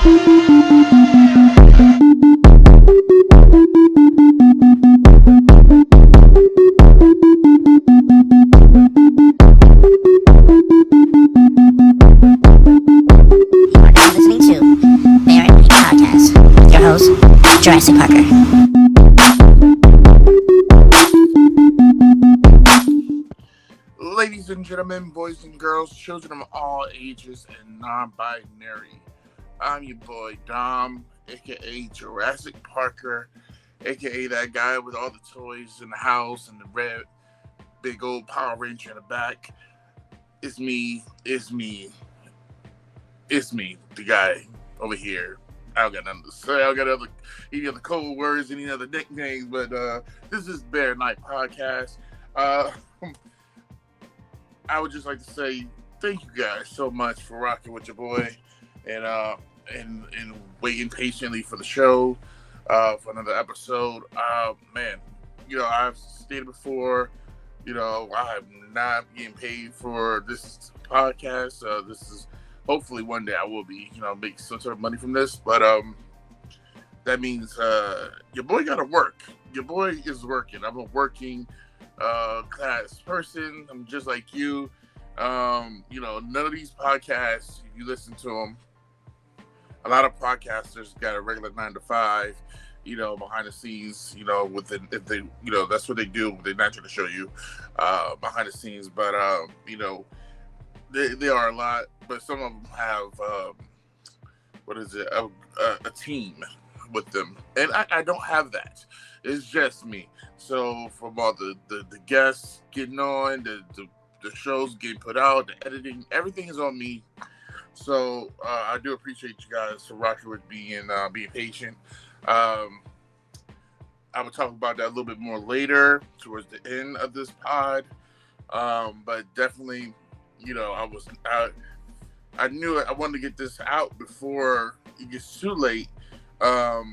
Listening to BearatNight podcast with your host, Jurassic Parker. Ladies and gentlemen, boys and girls, children of all ages and non-binary, I'm your boy Dom, aka Jurassic Parker, aka that guy with all the toys in the house and the red big old Power Ranger in the back. It's me, the guy over here. I don't got nothing to say. I don't got any other code words, any other nicknames, but this is BearatNight podcast. I would just like to say thank you guys so much for rocking with your boy and waiting patiently for the show for another episode. Man, I've stated before, I'm not getting paid for this podcast. This is hopefully one day I will be, make some sort of money from this. But that means your boy got to work. Your boy is working. I'm a working class person. I'm just like you. None of these podcasts, if you listen to them, a lot of podcasters got a regular 9 to 5, behind the scenes, if they, that's what they do. They're not trying to show you behind the scenes, but they are a lot, but some of them have a team with them, and I don't have that. It's just me. So from all the guests getting on, the shows getting put out, the editing, everything is on me. So I do appreciate you guys for rocking with me and being patient. I will talk about that a little bit more later towards the end of this pod. But definitely, I knew I wanted to get this out before it gets too late. I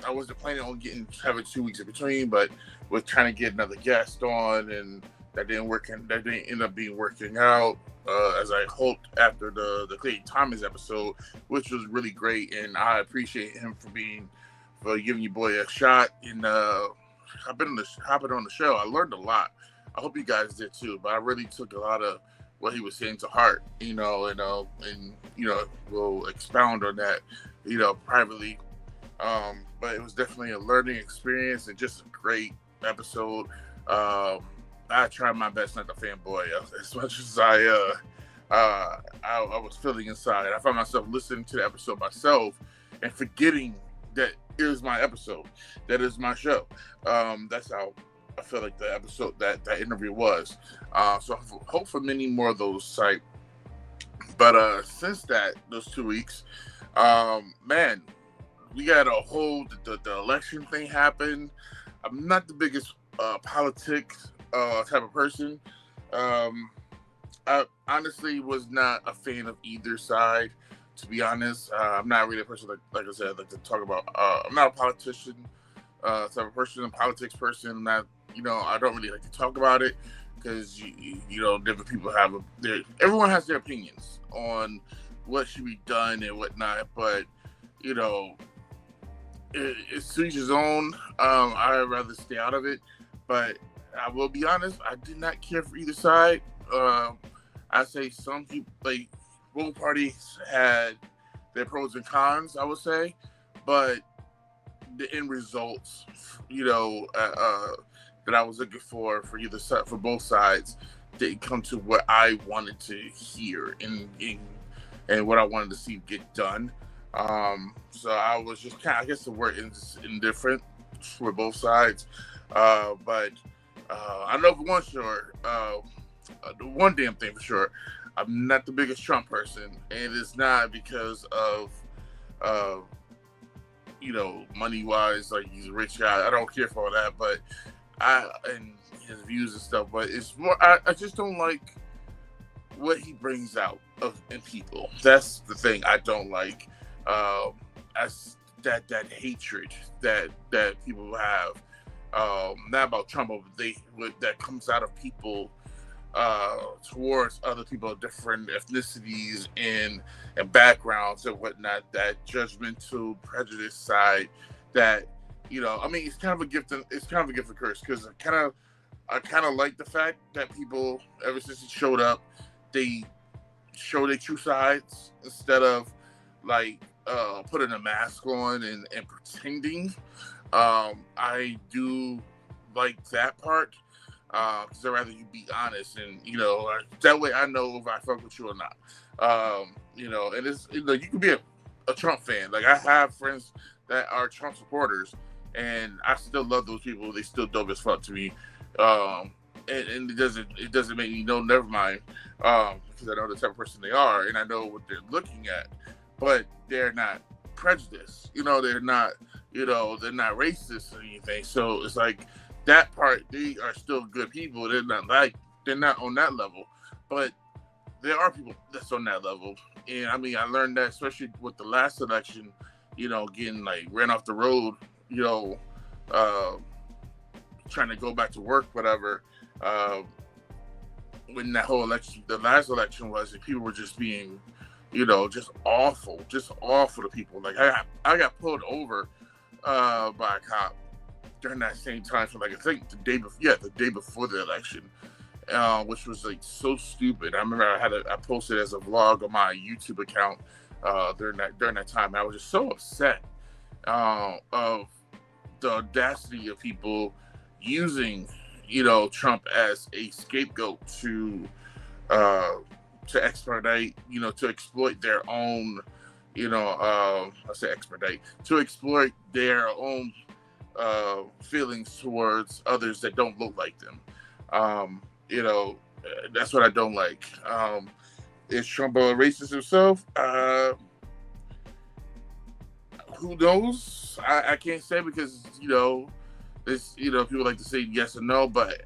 wasn't planning on having 2 weeks in between, but was trying to get another guest on, and that didn't end up working out as I hoped after the Clay Thomas episode, which was really great, and I appreciate him for giving your boy a shot and hopping on the show. I learned a lot. I hope you guys did too, but I really took a lot of what he was saying to heart, and we'll expound on that, privately. But it was definitely a learning experience and just a great episode. I tried my best not to fanboy as much as I was feeling inside. I found myself listening to the episode myself and forgetting that it was my episode, that is my show. That's how I feel like the episode, that interview was. So I hope for many more of those type. But since those 2 weeks, man, we got a whole the election thing happened. I'm not the biggest politics type of person. I honestly was not a fan of either side, to be honest. I'm not really a person like I said, like to talk about. I'm not a politician type of person, a politics person. I'm not, I don't really like to talk about it because different people everyone has their opinions on what should be done and whatnot, but it's to each his own. I'd rather stay out of it, but I will be honest, I did not care for either side. I say some people, like, both parties had their pros and cons, I would say, but the end results, that I was looking for either side, for both sides, didn't come to what I wanted to hear and what I wanted to see get done. So I was just kind of, I guess the word is indifferent for both sides. But I know for one damn thing for sure, I'm not the biggest Trump person, and it's not because of, money wise, like he's a rich guy. I don't care for all that, but and his views and stuff. But it's more, I just don't like what he brings out in people. That's the thing I don't like. As that hatred that people have, not about Trump, but that comes out of people towards other people of different ethnicities and backgrounds and whatnot. That judgmental prejudice side that, I mean, it's kind of a gift. It's kind of a gift and curse, because I kind of like the fact that people, ever since he showed up, they show their true sides instead of like putting a mask on and pretending. I do like that part, because I'd rather you be honest, and that way I know if I fuck with you or not. And it's, you can be a Trump fan. Like, I have friends that are Trump supporters, and I still love those people. They still dope as fuck to me. And it doesn't make me know, never mind, because I know the type of person they are, and I know what they're looking at, but they're not prejudiced. They're not racist or anything. So it's like, that part, they are still good people. They're not on that level, but there are people that's on that level. And I mean, I learned that especially with the last election, getting like ran off the road, uh, trying to go back to work, whatever. When that whole election, the last election was, and people were just being, just awful to people. Like, I got pulled over by a cop during that same time, for like, I think the day before the election, which was like so stupid. I remember I posted as a vlog on my YouTube account during that time. I was just so upset of the audacity of people using Trump as a scapegoat to expedite, to exploit their own, I say expedite, to exploit their own feelings towards others that don't look like them. That's what I don't like. Is Trump a racist himself? Who knows? I can't say, because it's, people like to say yes or no, but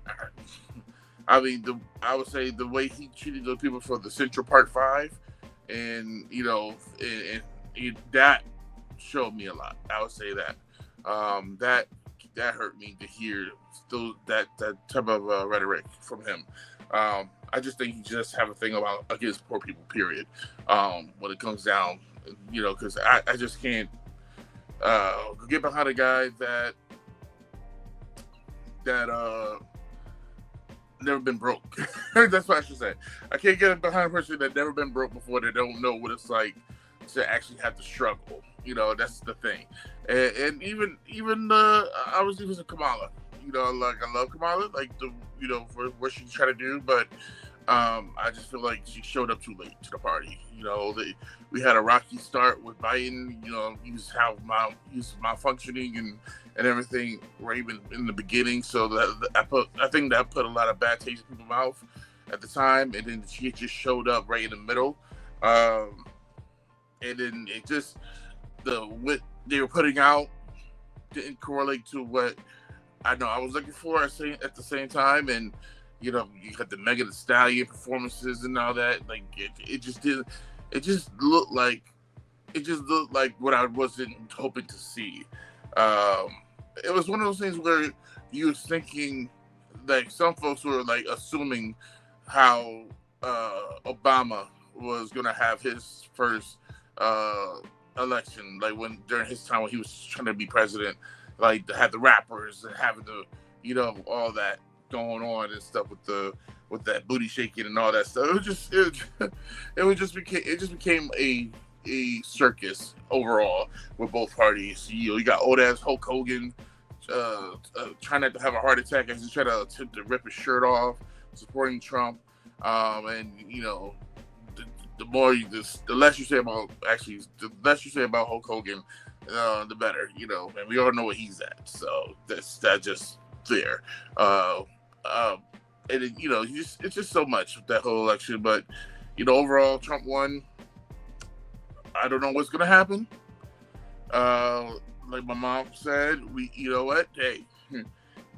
I mean, I would say the way he treated those people for the Central Park 5, and that showed me a lot. I would say that. That hurt me to hear that type of rhetoric from him. I just think he just have a thing against poor people, period. When it comes down, because I just can't get behind a guy that never been broke. That's what I should say. I can't get behind a person that never been broke before. They don't know what it's like to actually have to struggle. That's the thing. And even I was even a Kamala. Like, I love Kamala, like, for what she's trying to do, but I just feel like she showed up too late to the party. We had a rocky start with Biden. He was malfunctioning and everything right in the beginning. So I think that put a lot of bad taste in people's mouth at the time, and then she just showed up right in the middle. And then it just, what they were putting out didn't correlate to what I know I was looking for at the same time. And you had the Megan Thee Stallion performances and all that. Like, it just didn't. It just looked like what I wasn't hoping to see. It was one of those things where you was thinking, like, some folks were like assuming how Obama was gonna have his first election, like during his time when he was trying to be president, like, to have the rappers and having the all that going on and stuff with that booty shaking and all that stuff. It just became a circus overall with both parties. You got old ass Hulk Hogan trying not to have a heart attack as he tried to attempt to rip his shirt off, supporting Trump. And the less you say about Hulk Hogan, the better. And we all know what he's at. So that's just there. And it's just so much with that whole election. But overall, Trump won. I don't know what's gonna happen. Like my mom said, hey,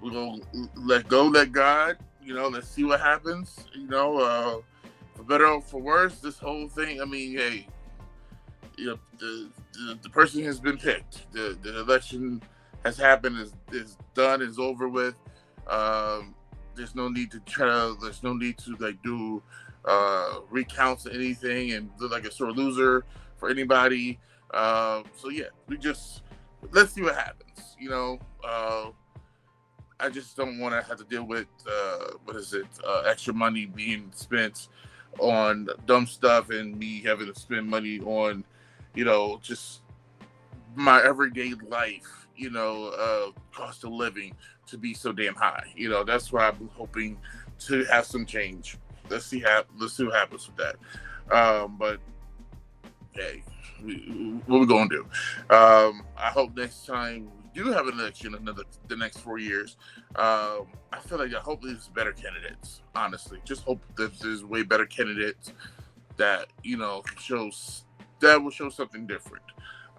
we're gonna let God. Let's see what happens. For better or for worse, this whole thing. I mean, hey, the person has been picked. The election has happened. Is done. Is over with. there's no need to there's no need to like do recounts or anything and look like a sore loser for anybody. So yeah, let's see what happens. I just don't want to have to deal with extra money being spent on dumb stuff and me having to spend money on, just my everyday life, cost of living to be so damn high. That's why I'm hoping to have some change. Let's see what happens with that. But hey, what we gonna do? I hope next time we do have an election, the next 4 years. I hope there's better candidates. Honestly, just hope that there's way better candidates that will show something different.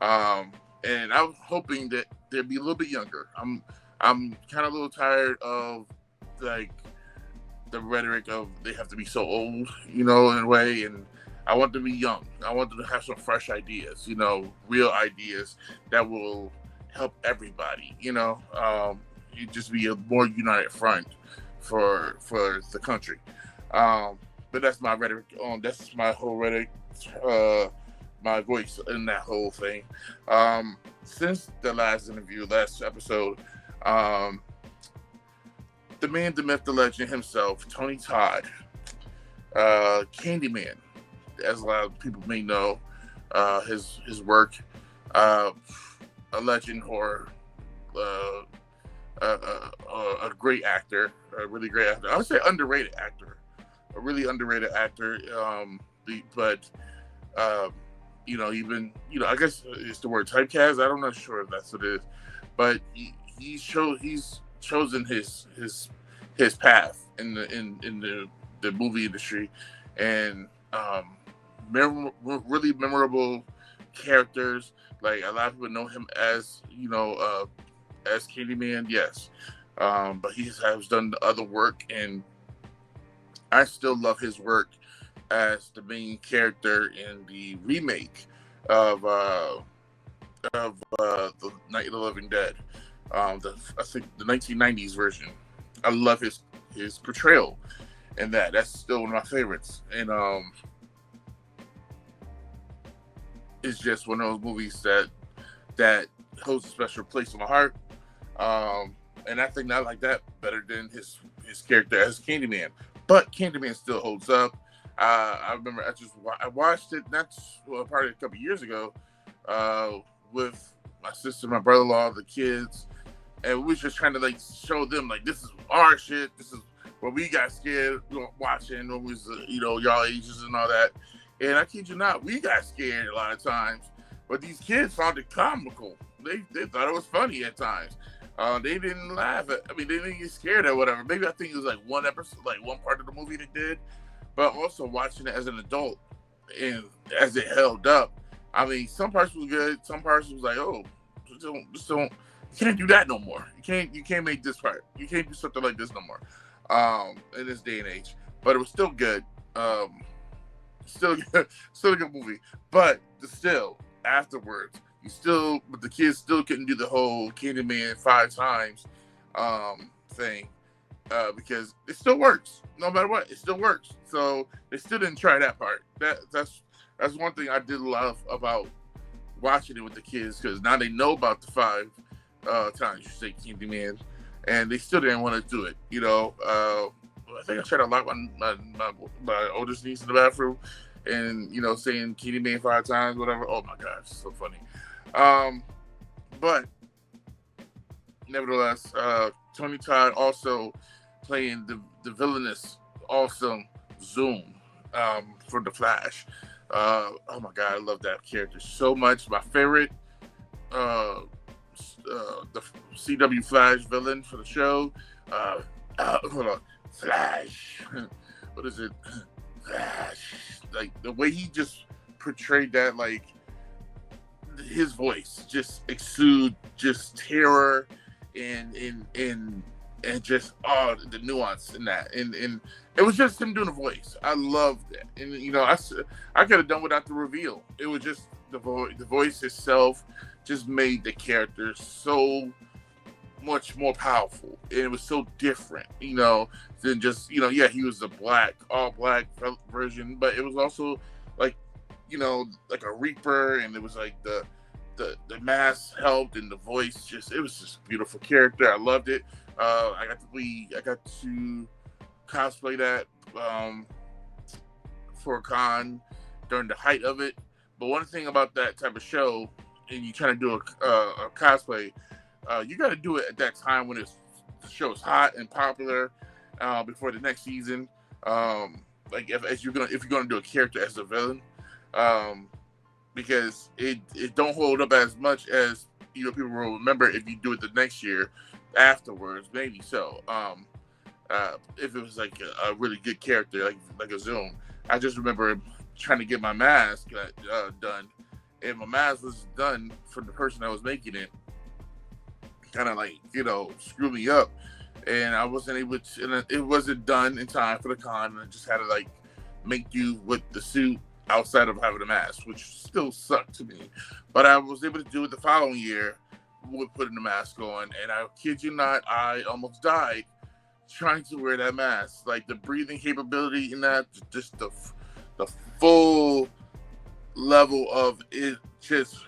And I'm hoping that they'll be a little bit younger. I'm kind of a little tired of like the rhetoric of they have to be so old, in a way. And I want them to be young. I want them to have some fresh ideas, real ideas that will help everybody. You just be a more united front for the country. But that's my rhetoric. That's my whole rhetoric. My voice in that whole thing. Since the last episode, the man, the myth, the legend himself, Tony Todd, Candyman, as a lot of people may know, his work, a legend or a great actor, a really great actor. I would say underrated actor, a really underrated actor. I guess it's the word typecast. I'm not sure if that's what it is, but he's chosen his path in the movie industry, and really memorable characters. Like a lot of people know him as as Candyman, yes, but he has done other work, and I still love his work as the main character in the remake of the Night of the Living Dead. I think the 1990s version. I love his portrayal in that. That's still one of my favorites. And it's just one of those movies that holds a special place in my heart. And I think not like that better than his character as Candyman. But Candyman still holds up. I remember I watched it probably a couple years ago with my sister, my brother-in-law, the kids, and we was just trying to like show them like this is our shit. This is what we got scared watching when we was y'all ages and all that. And I kid you not, we got scared a lot of times, but these kids found it comical. They thought it was funny at times. They didn't laugh at. They didn't get scared or whatever. Maybe I think it was like one episode, like one part of the movie they did. But also watching it as an adult and as it held up, some parts was good. Some parts was like, oh, just don't. You can't do that no more. You can't make this part. You can't do something like this no more. In this day and age, but it was still good. Still a good movie. But still afterwards, but the kids still couldn't do the whole Candyman 5 times thing. Because it still works, no matter what. It still works. So they still didn't try that part. That's one thing I did love about watching it with the kids, because now they know about the 5 times you say Candyman, and they still didn't want to do it. I think I tried to lock my oldest niece in the bathroom, and saying Candyman 5 times, whatever. Oh my gosh, it's so funny. But nevertheless, Tony Todd also playing the villainous, awesome Zoom for The Flash. Oh my God, I love that character so much. My favorite, the CW Flash villain for the show. Hold on, Flash. What is it? Flash. Like the way he just portrayed that, like his voice just exude just terror and just the nuance in that, and it was just him doing a voice. I loved it, and I could have done without the reveal. It was just the voice itself just made the character so much more powerful, and it was so different, than just, yeah, he was the all black version, but it was also like, like a Reaper, and it was like the mask helped, and the voice it was just a beautiful character. I loved it. I got to cosplay that for a con during the height of it. But one thing about that type of show, and you trying to do a cosplay, you got to do it at that time when the show is hot and popular, before the next season. Like if you're gonna do a character as a villain, because it don't hold up as much as people will remember if you do it the next year afterwards. Maybe so. If it was like a really good character, like a Zoom. I just remember trying to get my mask done, and my mask was done for the person that was making it. Kind of like screw me up, and I wasn't able to. And it wasn't done in time for the con, and I just had to make do with the suit outside of having a mask, which still sucked to me. But I was able to do it the following year with putting the mask on, and I kid you not, I almost died trying to wear that mask. Like the breathing capability in that, just the full level of it, just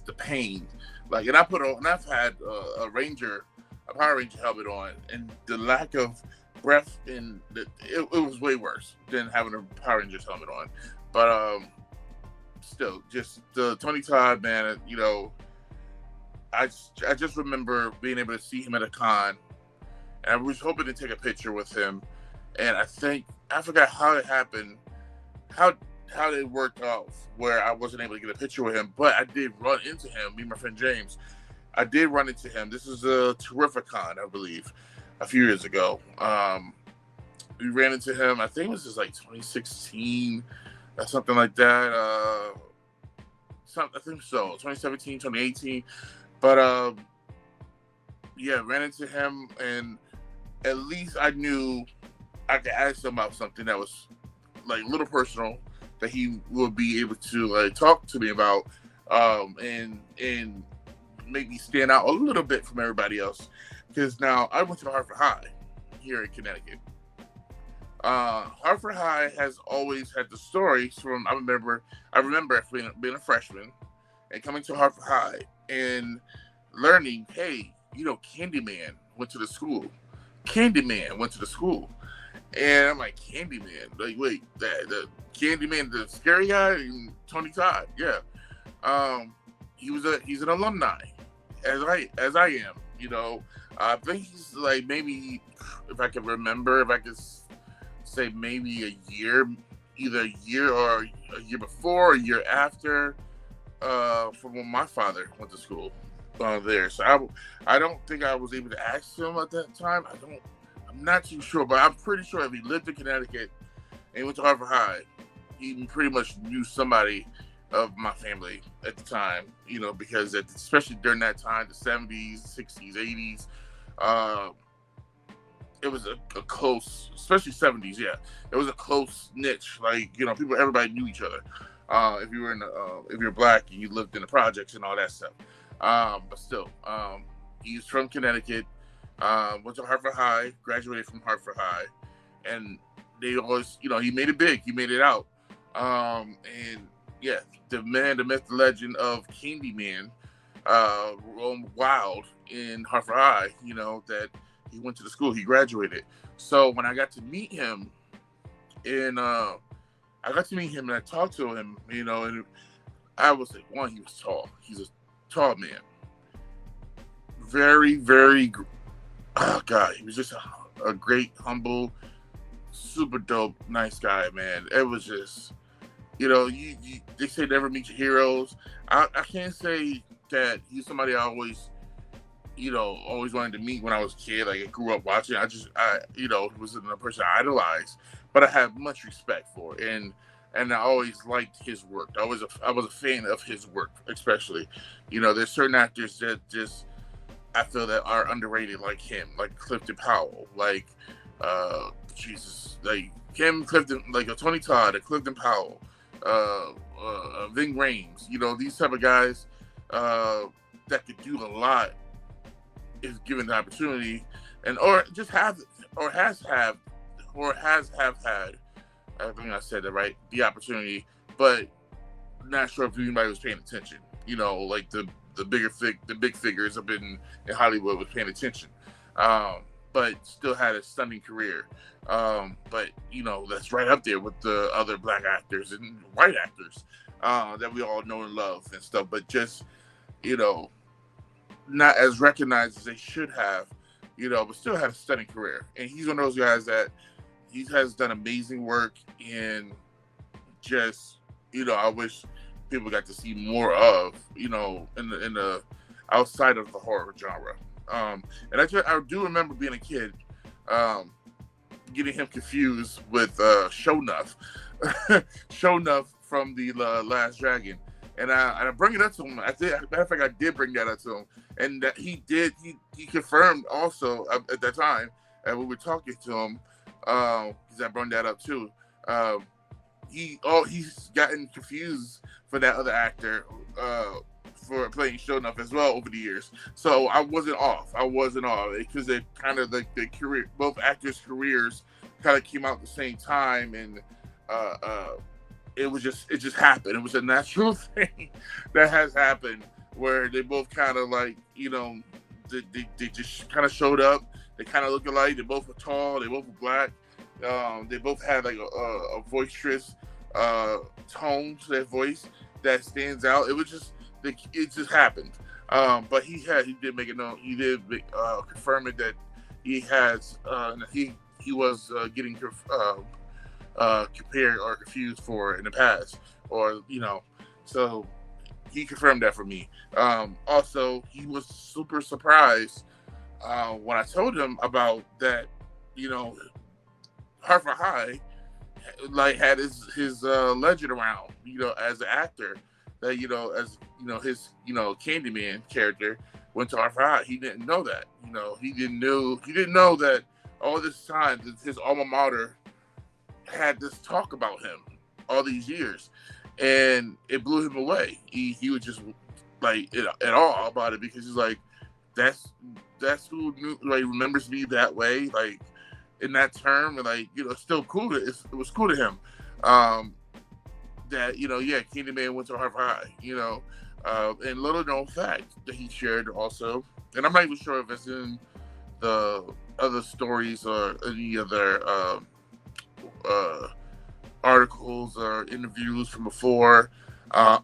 the pain. And I put on, and I've had a Power Ranger helmet on, and the lack of breath it was way worse than having a Power Rangers helmet on. But still, just the Tony Todd, man. I just remember being able to see him at a con, and I was hoping to take a picture with him. And I forgot how it happened, how it worked out where I wasn't able to get a picture with him, but I did run into him. Me and my friend James, I did run into him. This is a Terrificon, I believe, a few years ago. We ran into him. I think it was just 2016 or something like that. I think so, 2017, 2018. But yeah, ran into him, and at least I knew I could ask him about something that was a little personal, that he would be able to talk to me about, and make me stand out a little bit from everybody else. Because now I went to Hartford High here in Connecticut. Hartford High has always had the stories from, I remember being a freshman and coming to Hartford High and learning, hey, Candyman went to the school. Candyman went to the school. And I'm like, Candyman? Wait, the Candyman, the scary guy? Tony Todd, yeah. He's an alumni, as I am, I think he's maybe, if I can remember, if I could say maybe a year, either a year or a year before, or a year after, from when my father went to school there. So I don't think I was able to ask him at that time. I'm not too sure, but I'm pretty sure if he lived in Connecticut and went to Hartford High, he pretty much knew somebody of my family at the time, because especially during that time, the 70s, 60s, 80s, it was a close, especially 70s, yeah. It was a close niche. Everybody knew each other. If you were if you're black and you lived in the projects and all that stuff. But still, he's from Connecticut. Went to Hartford High, graduated from Hartford High, and they always, he made it big. He made it out. And yeah, the man, the myth, the legend of Candyman, roamed wild in Hartford High. That he went to the school, he graduated. So when I got to meet him, and I talked to him, and I was like, one, he was tall. He's a tall man. Very, very. Oh God, he was just a great, humble, super dope, nice guy, man. It was just, they say never meet your heroes. I can't say that he's somebody I always wanted to meet when I was a kid. I grew up watching. I was a person I idolized, but I have much respect for, and I always liked his work. I was a fan of his work, especially. There's certain actors that just, I feel, that are underrated, like him, like Clifton Powell, Kim Clifton, a Tony Todd, a Clifton Powell, Ving Rhames, these type of guys that could do a lot is given the opportunity, and or just have or has have or has have had, I think I said that right, the opportunity, but not sure if anybody was paying attention. Like the big figures up in Hollywood was paying attention, but still had a stunning career. But that's right up there with the other black actors and white actors that we all know and love and stuff. But just not as recognized as they should have, but still had a stunning career. And he's one of those guys that he has done amazing work in. Just I wish people got to see more of, in the outside of the horror genre. And I do remember being a kid, getting him confused with Sho'nuff, Sho'nuff from the Last Dragon, and I bring it up to him. Matter of fact, I did bring that up to him, and that he confirmed also at that time, and we were talking to him, because I brought that up too. He's gotten confused for that other actor for playing Sho'nuff as well over the years. So I wasn't off because they kind of like the career, both actors' careers kind of came out at the same time, and it just happened. It was a natural thing that has happened where they both kind of like they just kind of showed up. They kind of look alike. They both were tall. They both were black. They both had like a boisterous tone to their voice that stands out. It just happened. But he did make it known. He did confirm it that he has he was getting compared or confused for in the past, or so he confirmed that for me. Also, he was super surprised when I told him about that. Hartford High had his legend around, as an actor, that as his Candyman character went to Hartford High. He didn't know that. He didn't know that all this time his alma mater had this talk about him all these years, and it blew him away. He was just like at all about it, because he's like, that's who remembers me that way, like in that term, and still cool. It was cool to him that Candyman went to Harvard High. And little known fact that he shared also, and I'm not even sure if it's in the other stories or any other articles or interviews from before, but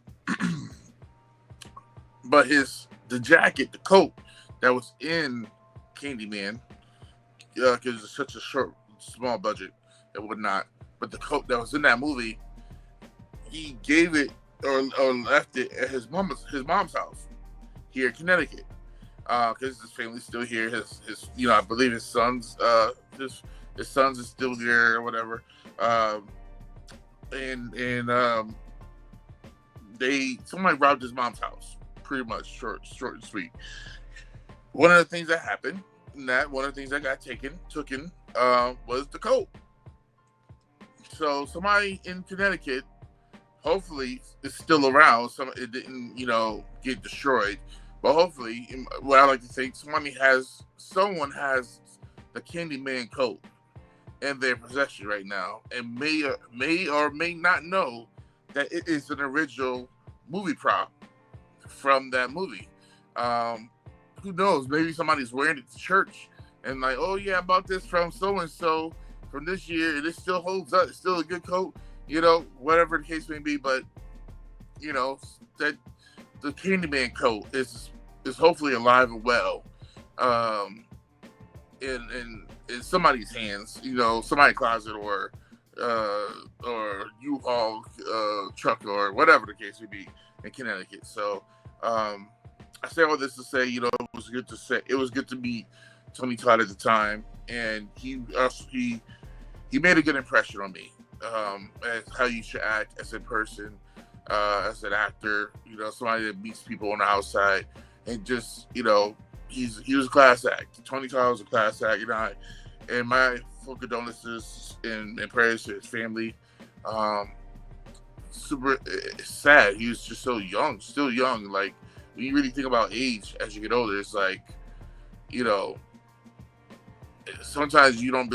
the jacket, the coat that was in Candyman, because it's such a small budget and whatnot, but the coat that was in that movie, he gave it or left it at his mom's house here in Connecticut, because his family's still here. His I believe his sons his sons is still there or whatever, and somebody robbed his mom's house, pretty much short and sweet. One of the things that happened, one of the things that got taken was the coat. So somebody in Connecticut, hopefully, is still around. It didn't, get destroyed, but hopefully, what I like to think, someone has the Candyman coat in their possession right now, and may or may not know that it is an original movie prop from that movie. Who knows? Maybe somebody's wearing it to church and like, oh yeah, I bought this from so and so from this year, and it still holds up. It's still a good coat, whatever the case may be. But that the Candyman coat is hopefully alive and well, in somebody's hands, somebody's closet or U-Haul truck or whatever the case may be in Connecticut. So I say all this to say, it was good to meet Tony Todd at the time, and he made a good impression on me, as how you should act as a person, as an actor, somebody that meets people on the outside, and just, he was a class act. Tony Todd was a class act, and my full condolences and prayers to his family. Super sad. He was just so young, still young. Like, when you really think about age as you get older, it's like, you know, sometimes you don't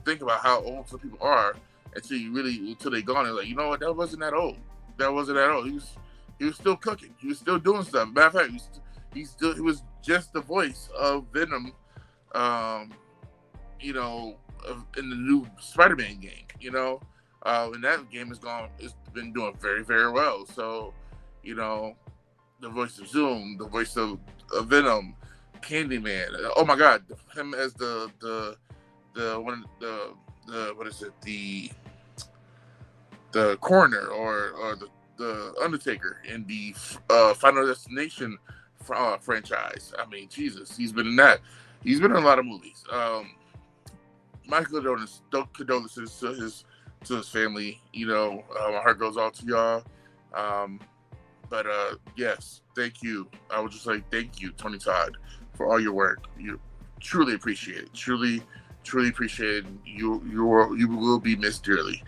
think about how old some people are until they gone. And like, you know what, that wasn't that old. That wasn't that old. He was still cooking. He was still doing stuff. Matter of fact, he was just the voice of Venom, you know, in the new Spider-Man game, you know. And that game it's been doing very, very well. So, you know, the voice of Zoom, the voice of Venom, Candyman. Oh my God, him as the what is it, the coroner or the Undertaker in the Final Destination franchise. I mean, Jesus, he's been in that. He's been in a lot of movies. My condolences to his family. You know, my heart goes out to y'all. But yes, thank you. I would just like thank you, Tony Todd, for all your work. You truly appreciate it. Truly appreciate it. You will be missed dearly.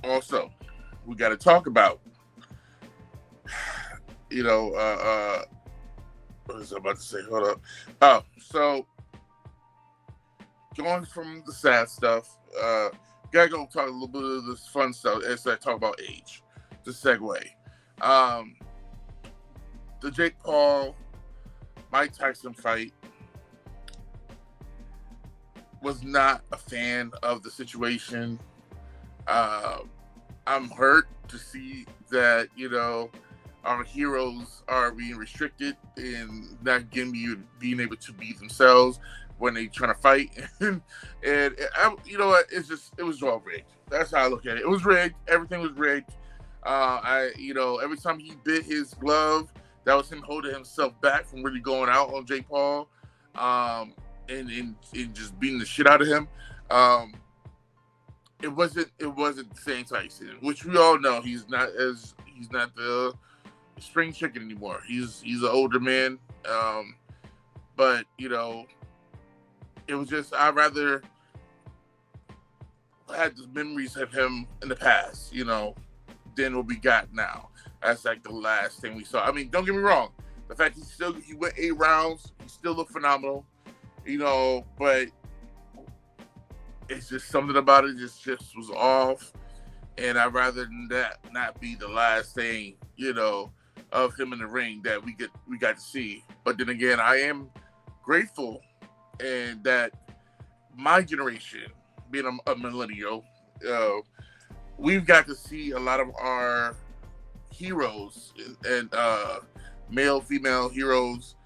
Also, we got to talk about, you know, what was I about to say? Hold up. Oh, so going from the sad stuff, gotta go talk a little bit of this fun stuff as I talk about age. The segue. The Jake Paul, Mike Tyson fight. Was not a fan of the situation. I'm hurt to see that, you know, our heroes are being restricted and not being able to be themselves when they trying to fight. and you know what? It was all rigged. That's how I look at it. It was rigged. Everything was rigged. You know, every time he bit his glove, that was him holding himself back from really going out on Jake Paul, and just beating the shit out of him. It wasn't the same Tyson, which we all know he's not the spring chicken anymore. He's an older man. But you know, it was just I rather had the memories of him in the past, you know, than what we got now. That's like the last thing we saw. I mean, don't get me wrong. The fact he went 8 rounds, he still looked phenomenal, you know, but it's just something about it just was off. And I'd rather that not be the last thing, you know, of him in the ring that we got to see. But then again, I am grateful and that my generation, being a millennial, we've got to see a lot of our heroes and male, female heroes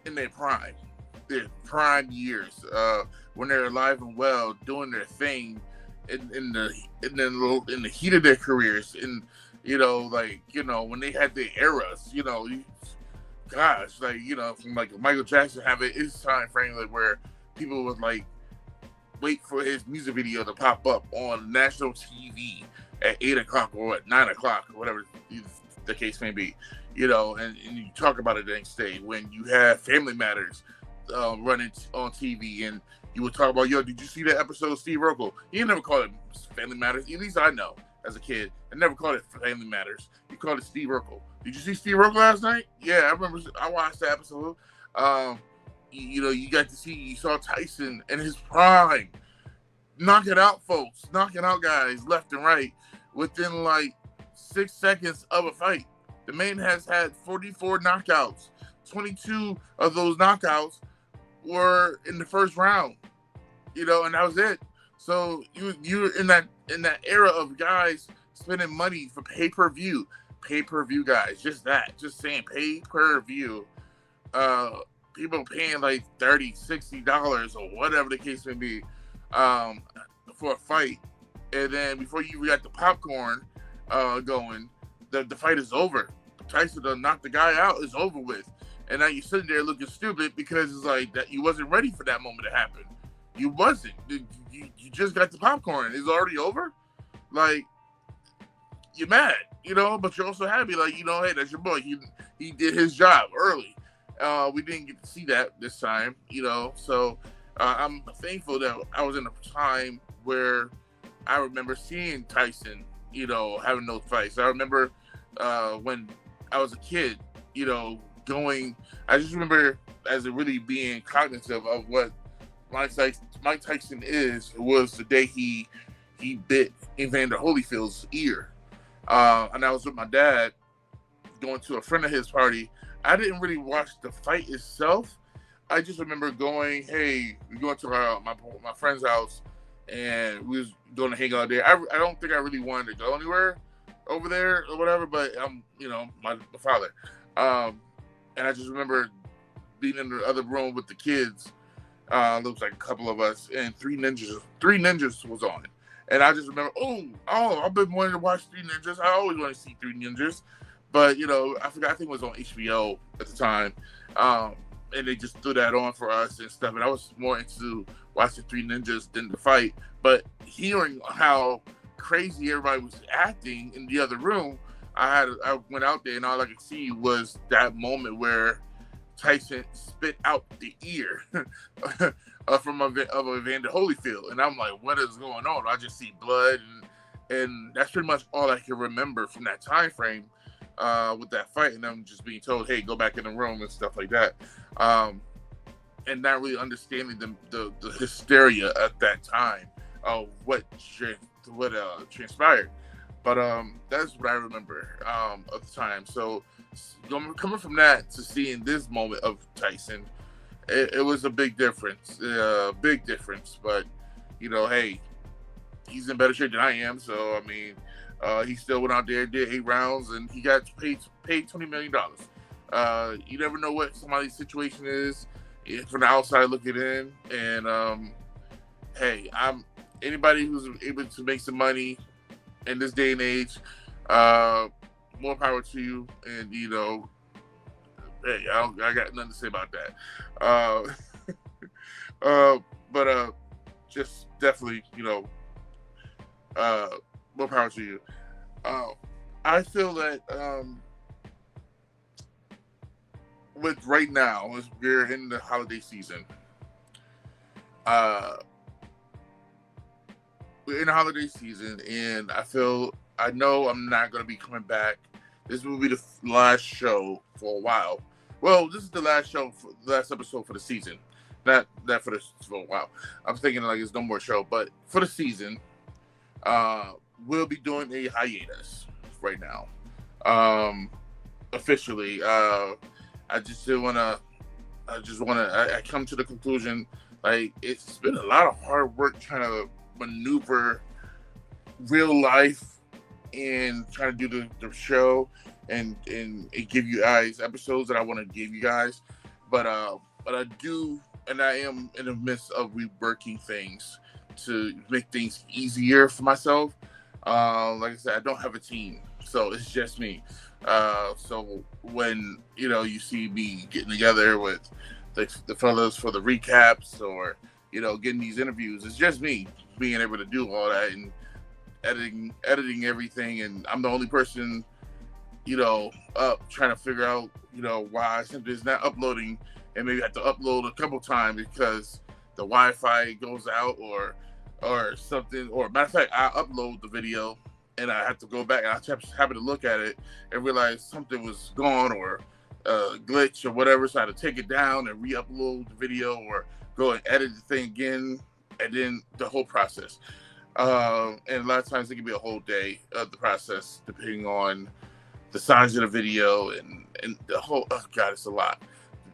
in their prime years, when they're alive and well, doing their thing in the heat of their careers, and you know, like, you know, when they had their eras, you know, gosh, like, you know, from like Michael Jackson having his time frame, like where people would like wait for his music video to pop up on national TV at 8 o'clock or at 9 o'clock or whatever the case may be, you know, and you talk about it the next day when you have Family Matters running on TV, and you would talk about, yo, did you see that episode of Steve Urkel? He never called it Family Matters. At least I know as a kid, I never called it Family Matters. He called it Steve Urkel. Did you see Steve Urkel last night? Yeah, I remember. I watched the episode. You know, you saw Tyson in his prime, knocking out guys left and right within like 6 seconds of a fight. The man has had 44 knockouts. 22 of those knockouts were in the first round, you know, and that was it. So you're in that era of guys spending money for pay-per-view guys, just saying pay-per-view. People paying like $30-$60 or whatever the case may be, for a fight, and then before you got the popcorn going, the fight is over. Tyson done knocked the guy out, is over with. And now you're sitting there looking stupid because it's like that you wasn't ready for that moment to happen. You wasn't. You just got the popcorn. It's already over. Like, you're mad, you know, but you're also happy. Like, you know, hey, that's your boy. He did his job early. We didn't get to see that this time, you know. So I'm thankful that I was in a time where I remember seeing Tyson, you know, having those fights. I remember when I was a kid, going. I just remember as it really being cognitive of what Mike Tyson was the day he bit Evander Holyfield's ear, and I was with my dad going to a friend of his party. I didn't really watch the fight itself. I just remember going, hey, we're going to my friend's house, and we was going to hang out there. I don't think I really wanted to go anywhere over there or whatever, but I'm, my father. And I just remember being in the other room with the kids. Looks like a couple of us, and Three Ninjas was on. And I just remember, I've been wanting to watch Three Ninjas. I always want to see Three Ninjas. But, I forgot, I think it was on HBO at the time. And they just threw that on for us and stuff. And I was more into watching Three Ninjas than the fight. But hearing how crazy everybody was acting in the other room, I went out there and all I could see was that moment where Tyson spit out the ear of Evander Holyfield. And I'm like, what is going on? I just see blood. And that's pretty much all I can remember from that time frame. With that fight, and I'm just being told, "Hey, go back in the room" and stuff like that, and not really understanding the hysteria at that time of what transpired. But that's what I remember of the time. So coming from that to seeing this moment of Tyson, it was a big difference, But hey, he's in better shape than I am. So I mean. He still went out there, did 8 rounds, and he got paid $20 million. You never know what somebody's situation is from the outside looking in. And hey, anybody who's able to make some money in this day and age. More power to you. And hey, I got nothing to say about that. But just definitely, more power to you. I feel that with right now, as we're in the holiday season, we're in the holiday season, and I know I'm not going to be coming back. This will be the last show for a while. Well, this is the last episode for the season. Not for a while. I'm thinking like it's no more show, but for the season, we'll be doing a hiatus right now. Officially, I come to the conclusion, like, it's been a lot of hard work trying to maneuver real life and trying to do the show and give you guys episodes that I want to give you guys. But I do, and I am in the midst of reworking things to make things easier for myself. Like I said, I don't have a team, so it's just me. So when you see me getting together with the fellas for the recaps or getting these interviews, it's just me being able to do all that and editing everything, and I'm the only person up trying to figure out why simply is not uploading, and maybe I have to upload a couple times because the Wi-Fi goes out or something. Or matter of fact, I upload the video and I have to go back and I just happen to look at it and realize something was gone or glitch or whatever, so I had to take it down and re-upload the video or go and edit the thing again, and then the whole process. And a lot of times it can be a whole day of the process depending on the size of the video and the whole. Oh God, it's a lot.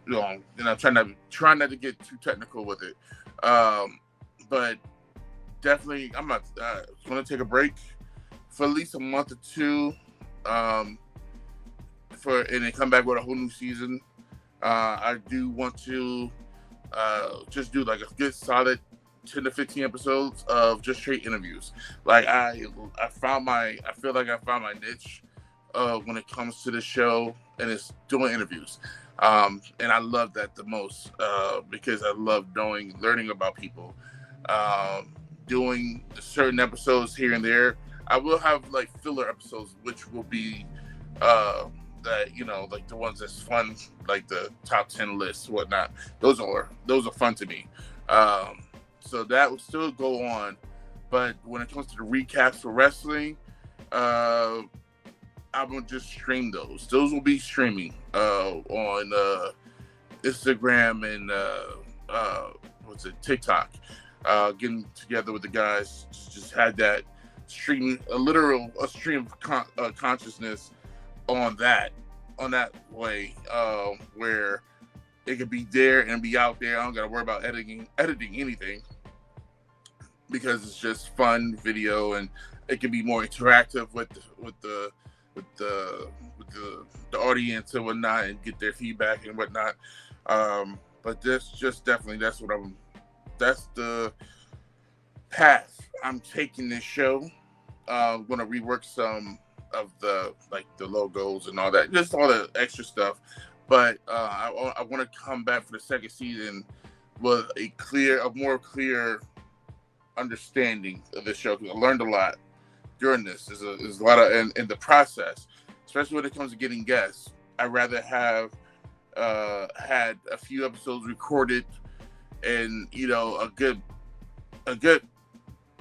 And I'm trying not to get too technical with it. But definitely, I'm going to take a break for at least a month or two, and then come back with a whole new season. I do want to just do like a good solid 10 to 15 episodes of just straight interviews. Like I feel like I found my niche when it comes to the show, and it's doing interviews. And I love that the most because I love learning about people. Doing certain episodes here and there. I will have like filler episodes, which will be that like the ones that's fun, like the top 10 lists, whatnot. Those are fun to me. So that will still go on, but when it comes to the recaps for wrestling, I'm gonna just stream those. Those will be streaming on Instagram and what's it, TikTok. Getting together with the guys, just had that stream, a stream of consciousness on that way, where it could be there and be out there. I don't gotta worry about editing anything, because it's just fun video, and it can be more interactive with the audience and whatnot, and get their feedback and whatnot. But that's the path I'm taking this show. I'm gonna rework some of the logos and all that, just all the extra stuff. But I want to come back for the second season with a more clear understanding of the show, because I learned a lot during this. There's a lot of in the process, especially when it comes to getting guests. I'd rather have had a few episodes recorded, and a good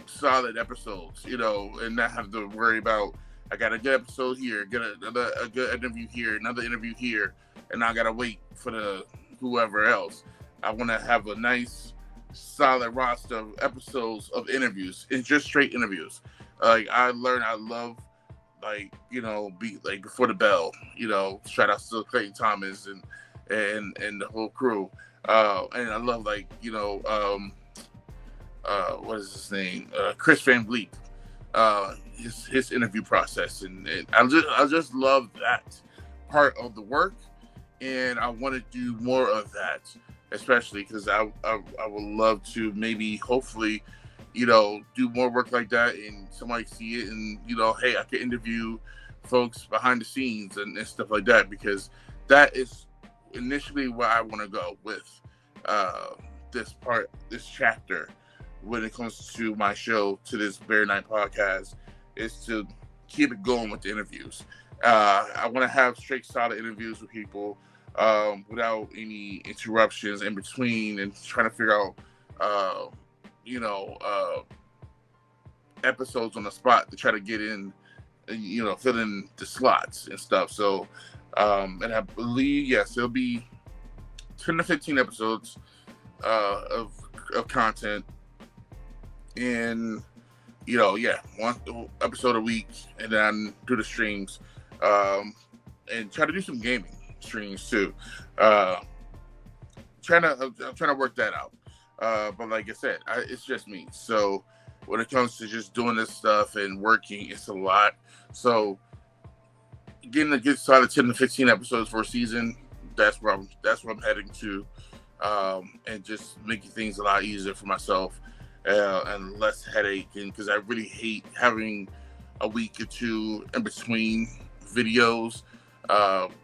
solid episodes, and not have to worry about, I got a good episode here, get a good interview here, another interview here, and I gotta wait for the whoever else. I want to have a nice solid roster of episodes of interviews. It's just straight interviews. I love be like Before the Bell. Shout out to Clayton Thomas and the whole crew. And I love what is his name? Chris Van Vliet. His interview process, and I just love that part of the work, and I want to do more of that, especially because I would love to hopefully do more work like that, and somebody see it, and hey, I can interview folks behind the scenes and stuff like that, because that is initially where I want to go with this chapter when it comes to my show, to this BearatNight podcast, is to keep it going with the interviews. I want to have straight, solid interviews with people without any interruptions in between, and trying to figure out, episodes on the spot to try to get in, and, fill in the slots and stuff. So, and I believe, yes, it'll be 10 to 15 episodes of content. And one episode a week, and then do the streams, and try to do some gaming streams too. I'm trying to work that out. But like I said, it's just me. So when it comes to just doing this stuff and working, it's a lot. So getting a good solid 10 to 15 episodes for a season, that's where I'm heading to, and just making things a lot easier for myself. And less headache, and because I really hate having a week or two in between videos,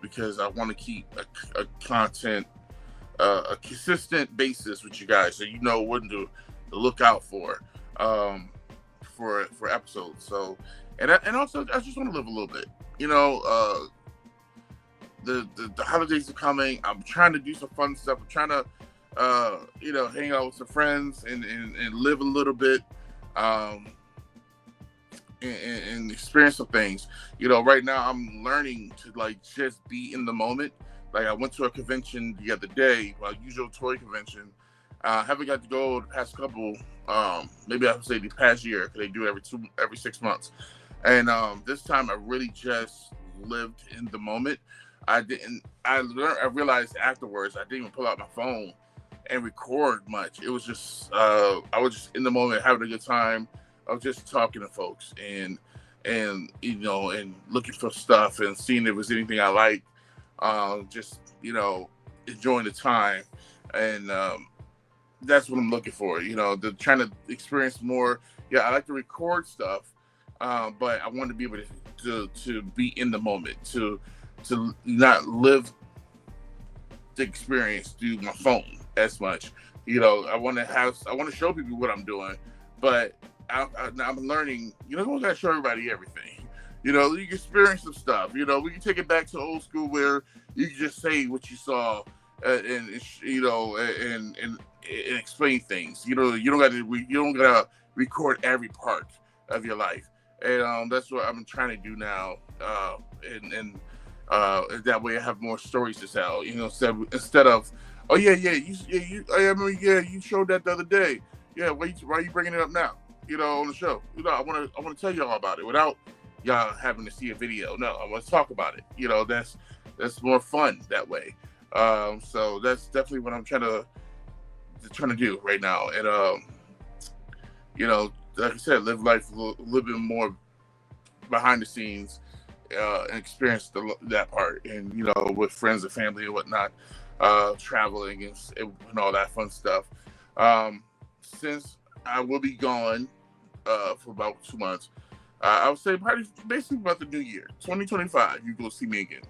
because I want to keep a content, a consistent basis with you guys, so what to look out for episodes. So, and also I just want to live a little bit. The holidays are coming. I'm trying to do some fun stuff. I'm trying to hang out with some friends and live a little bit, and experience some things. Right now I'm learning to just be in the moment. I went to a convention the other day, a usual toy convention. Haven't got to go the past couple, maybe I would say the past year, because they do it every 6 months. And this time I really just lived in the moment. I realized afterwards I didn't even pull out my phone and record much. It was just I was just in the moment, having a good time. I was just talking to folks and looking for stuff and seeing if there was anything I liked. Just enjoying the time, and that's what I'm looking for. Trying to experience more. Yeah, I like to record stuff, but I want to be able to be in the moment, to not live the experience through my phone as much. I want to show people what I'm doing, but I'm learning. You don't gotta show everybody everything. You can experience some stuff. We can take it back to old school where you can just say what you saw, and explain things. You don't gotta record every part of your life. and that's what I'm trying to do now. And that way I have more stories to tell. Instead of, oh I remember, you showed that the other day. Yeah, why are you bringing it up now? On the show. I want to tell y'all about it without y'all having to see a video. No, I want to talk about it. That's more fun that way. So that's definitely what I'm trying to do right now. And like I said, live life a little bit more behind the scenes, and experience that part, and with friends and family and whatnot, traveling and all that fun stuff. Since I will be gone for about 2 months, I would say probably basically about the new year, 2025, you will see me again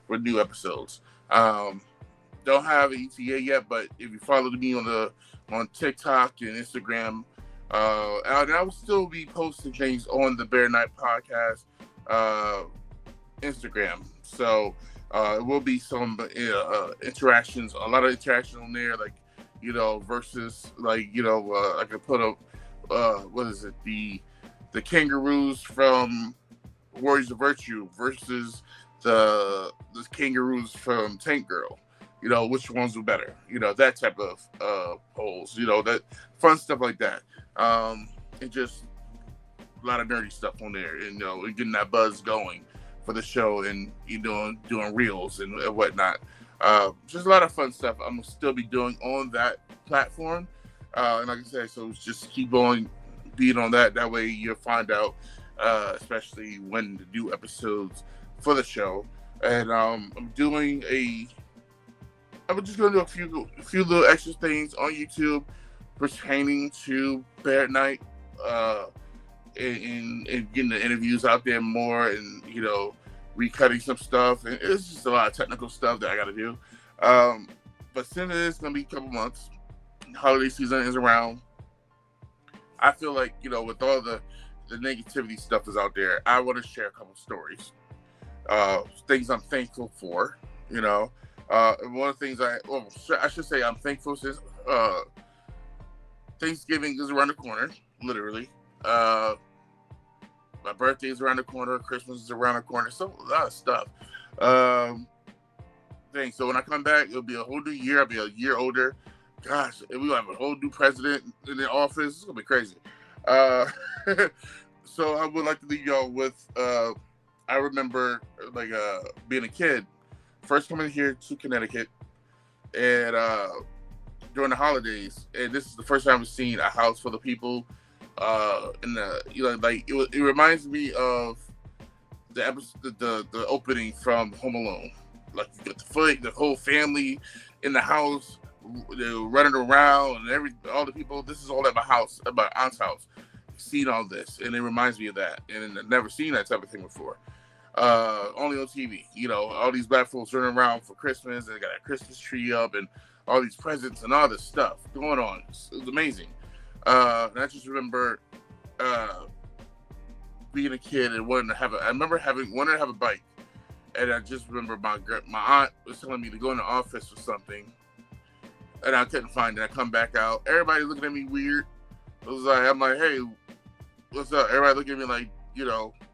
with new episodes. Don't have an ETA yet, but if you follow me on TikTok and Instagram, and I will still be posting things on the BearatNight podcast Instagram. So it will be some interactions, a lot of interaction on there, like versus like I could put up what is it, the kangaroos from Warriors of Virtue versus the kangaroos from Tank Girl. Which ones were better? That type of polls. That fun stuff like that. And just a lot of nerdy stuff on there, and getting that buzz going for the show, and doing reels and whatnot. Just a lot of fun stuff I'm gonna still be doing on that platform. And like I said, so just keep on being on that. That way you'll find out, especially when the new episodes for the show. And I'm just gonna do a few little extra things on YouTube pertaining to BearatNight, and getting the interviews out there more, and recutting some stuff, and it's just a lot of technical stuff that I got to do. But since it is gonna be a couple months, holiday season is around, I feel like with all the negativity stuff that's out there, I want to share a couple stories, things I'm thankful for. And one of the things I should say I'm thankful since Thanksgiving is around the corner, literally. My birthday is around the corner. Christmas is around the corner. So a lot of stuff. So when I come back, it'll be a whole new year. I'll be a year older. Gosh, and we'll have a whole new president in the office. It's gonna be crazy. So I would like to leave y'all with. I remember being a kid, first coming here to Connecticut, and during the holidays, and this is the first time I've seen a house full of people. It reminds me of the episode, the opening from Home Alone. Like you got the whole family in the house, they're running around, and all the people. This is all at my house, at my aunt's house. Seen all this, and it reminds me of that, and I've never seen that type of thing before. Only on TV. All these black folks running around for Christmas, and they got a Christmas tree up, and all these presents and all this stuff going on. It was amazing. And I just remember being a kid and wanting to have a bike. And I just remember my aunt was telling me to go in the office for something, and I couldn't find it. I come back out, everybody looking at me weird. I'm like, hey, what's up? Everybody looking at me like,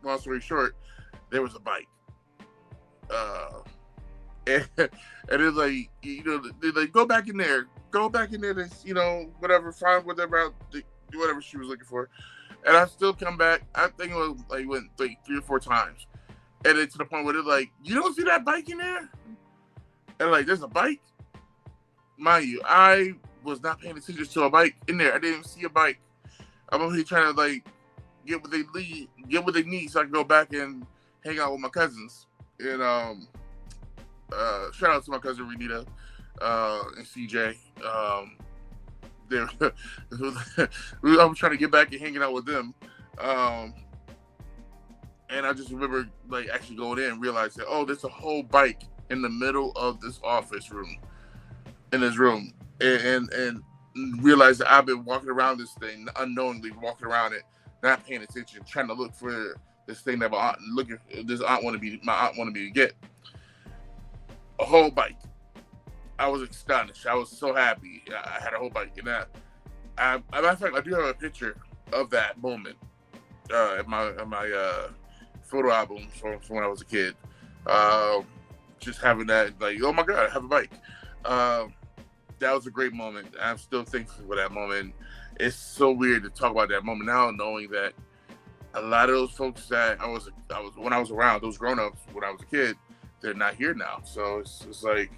long story short, there was a bike. And it's like, they're like, go back in there, whatever, find whatever she was looking for. And I still come back. I think it was went 3 or 4 times. And it's to the point where they're like, you don't see that bike in there? And there's a bike? Mind you, I was not paying attention to a bike in there. I didn't even see a bike. I'm over here trying to get what they need so I can go back and hang out with my cousins. And shout out to my cousin Renita and CJ. I was trying to get back and hanging out with them. And I just remember actually going in and realizing, there's a whole bike in the middle of this office room, and realized that I've been walking around this thing, unknowingly walking around it, not paying attention, trying to look for this thing that my aunt wanted me to get. A whole bike. I was astonished. I was so happy. I had a whole bike, and matter of fact, I do have a picture of that moment. in my photo album from when I was a kid. Uh, just having that, like, oh my god, I have a bike. Um, that was a great moment. I'm still thankful for that moment. It's so weird to talk about that moment now, knowing that a lot of those folks that I was when I was around, those grown ups when I was a kid, they're not here now. So it's like,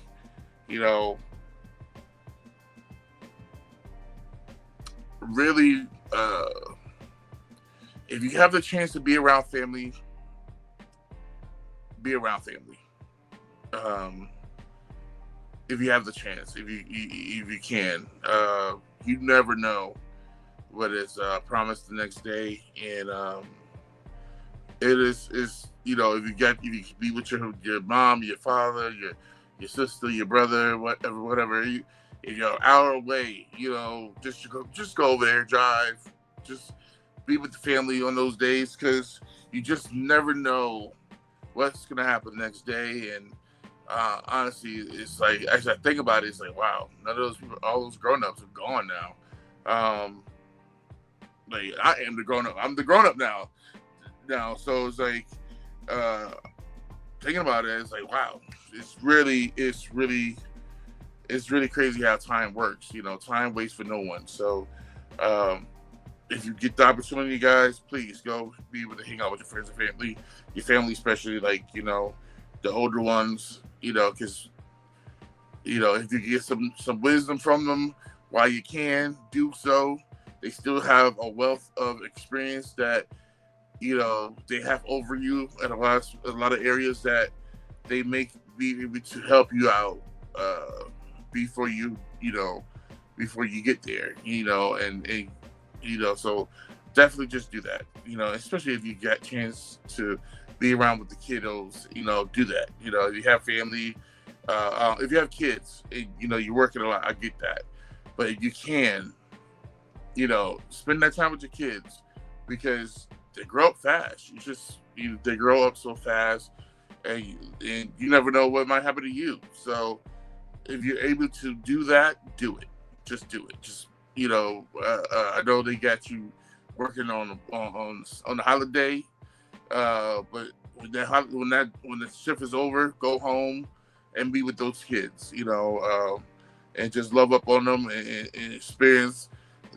you know, really, if you have the chance to be around family, be around family. Um, if you have the chance, if you can, you never know what is promised the next day, and it is if you can be with your mom, your father, your sister, your brother, whatever. If you're an hour away, just go over there, drive, just be with the family on those days, because you just never know what's gonna happen the next day. And honestly, it's like, as I think about it, it's like, wow, none of those people, all those grown-ups are gone now. Like, I am the grown-up. I'm the grown-up now. So it's like, uh, thinking about it, it's like, wow, it's really crazy how time works. Time waits for no one. So, if you get the opportunity, guys, please go be able to hang out with your friends and family, your family, especially, like, the older ones, because, if you get some wisdom from them while you can do so. They still have a wealth of experience that, they have over you in a lot of areas that they make be able to help you out, before before you get there, so definitely just do that, especially if you get a chance to be around with the kiddos, do that. If you have family, if you have kids, and, you're working a lot, I get that. But if you can, spend that time with your kids, because they grow up fast. They grow up so fast, and you never know what might happen to you. So if you're able to do that, do it. Just do it. Just I know they got you working on the holiday, but when the shift is over, go home and be with those kids. And just love up on them, and experience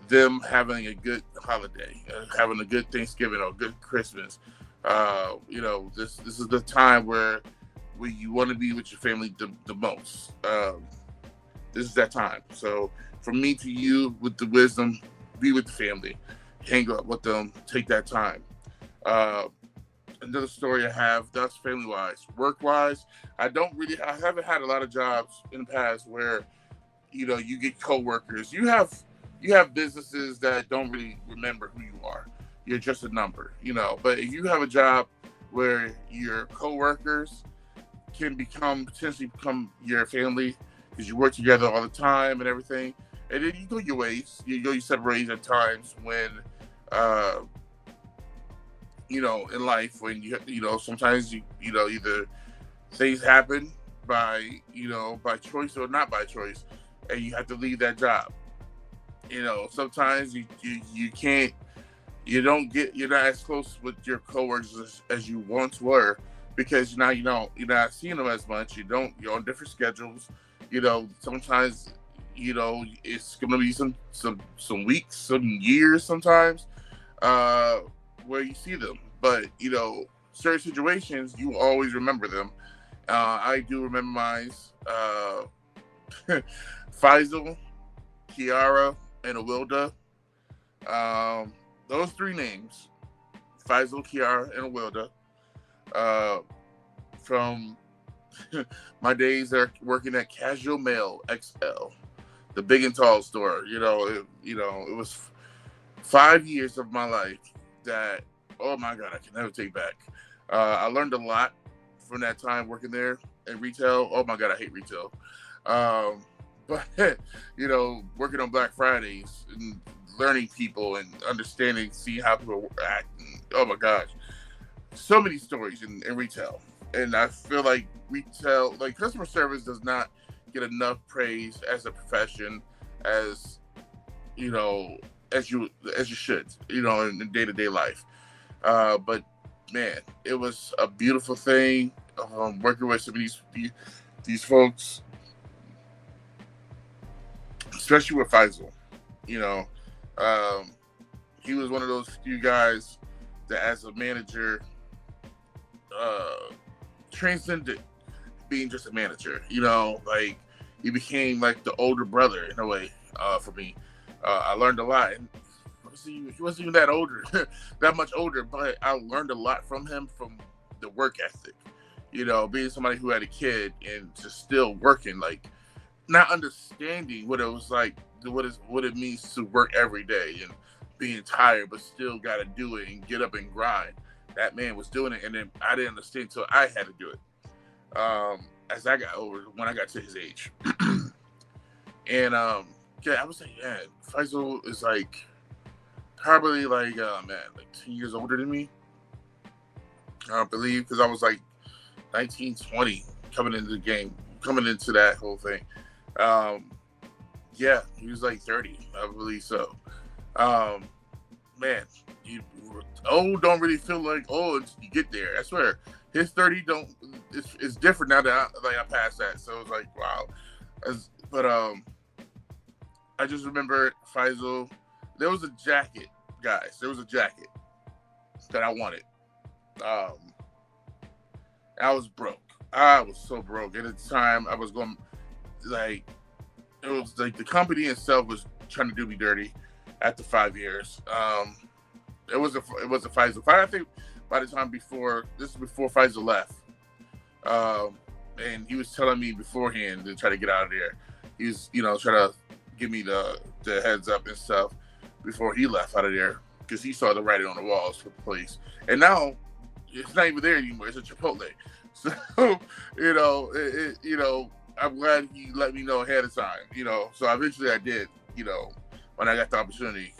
them having a good holiday, having a good Thanksgiving or a good Christmas. This is the time where you want to be with your family the most. This is that time. So from me to you, with the wisdom, be with the family, hang out with them, take that time. Another story I have, that's family wise. Work wise, I haven't had a lot of jobs in the past where you get coworkers. You have businesses that don't really remember who you are. You're just a number, But if you have a job where your coworkers can potentially become your family, because you work together all the time and everything, and then you go your ways. You go your separate ways at times when, in life, when sometimes either things happen by choice or not by choice, and you have to leave that job. Sometimes you can't, you're not as close with your coworkers as you once were, because now you're not seeing them as much. You're on different schedules. Sometimes it's gonna be some weeks, some years sometimes, where you see them, but certain situations you always remember them. I do remember mine. Faisal, Kiara, and Awilda. Those three names, Faisal, Kiara, and Awilda, from my days are working at Casual Mail XL, the big and tall store. It was 5 years of my life that, oh my God, I can never take back. I learned a lot from that time working there in retail. Oh my God, I hate retail. But working on Black Fridays and learning people and understanding, seeing how people act. And, oh my gosh, so many stories in retail. And I feel like retail, like customer service, does not get enough praise as a profession as you should, in day-to-day life. But man, it was a beautiful thing. Working with some of these folks, especially with Faisal. You know, um, he was one of those few guys that, as a manager, transcended being just a manager. You know, like he became like the older brother in a way for me. I learned a lot, and he wasn't even that older, that much older, but I learned a lot from him, from the work ethic. You know, being somebody who had a kid and just still working, like not understanding what it was like, what it means to work every day and being tired, but still got to do it and get up and grind. That man was doing it, and then I didn't understand until I had to do it. As I got older, when I got to his age, and yeah, I was like, yeah, Faisal is like probably like man, like 10 years older than me. I believe, because I was like 19, 20 coming into the game, coming into that whole thing. Yeah, he was like 30, I believe so. Man, you don't really feel like old until you get there. I swear, his 30 don't. It's different now that I passed that. So it's like wow. But I just remember Faisal. There was a jacket, guys. There was a jacket that I wanted. I was broke. I was so broke. At the time, I was going, like, it was like the company itself was trying to do me dirty after 5 years. It was a Faisal fight. I think by the time before Faisal left, and he was telling me beforehand to try to get out of there. He was, trying to give me the heads up and stuff before he left out of there, because he saw the writing on the walls for the place. And now it's not even there anymore. It's a Chipotle. So, I'm glad he let me know ahead of time, So eventually I did, when I got the opportunity,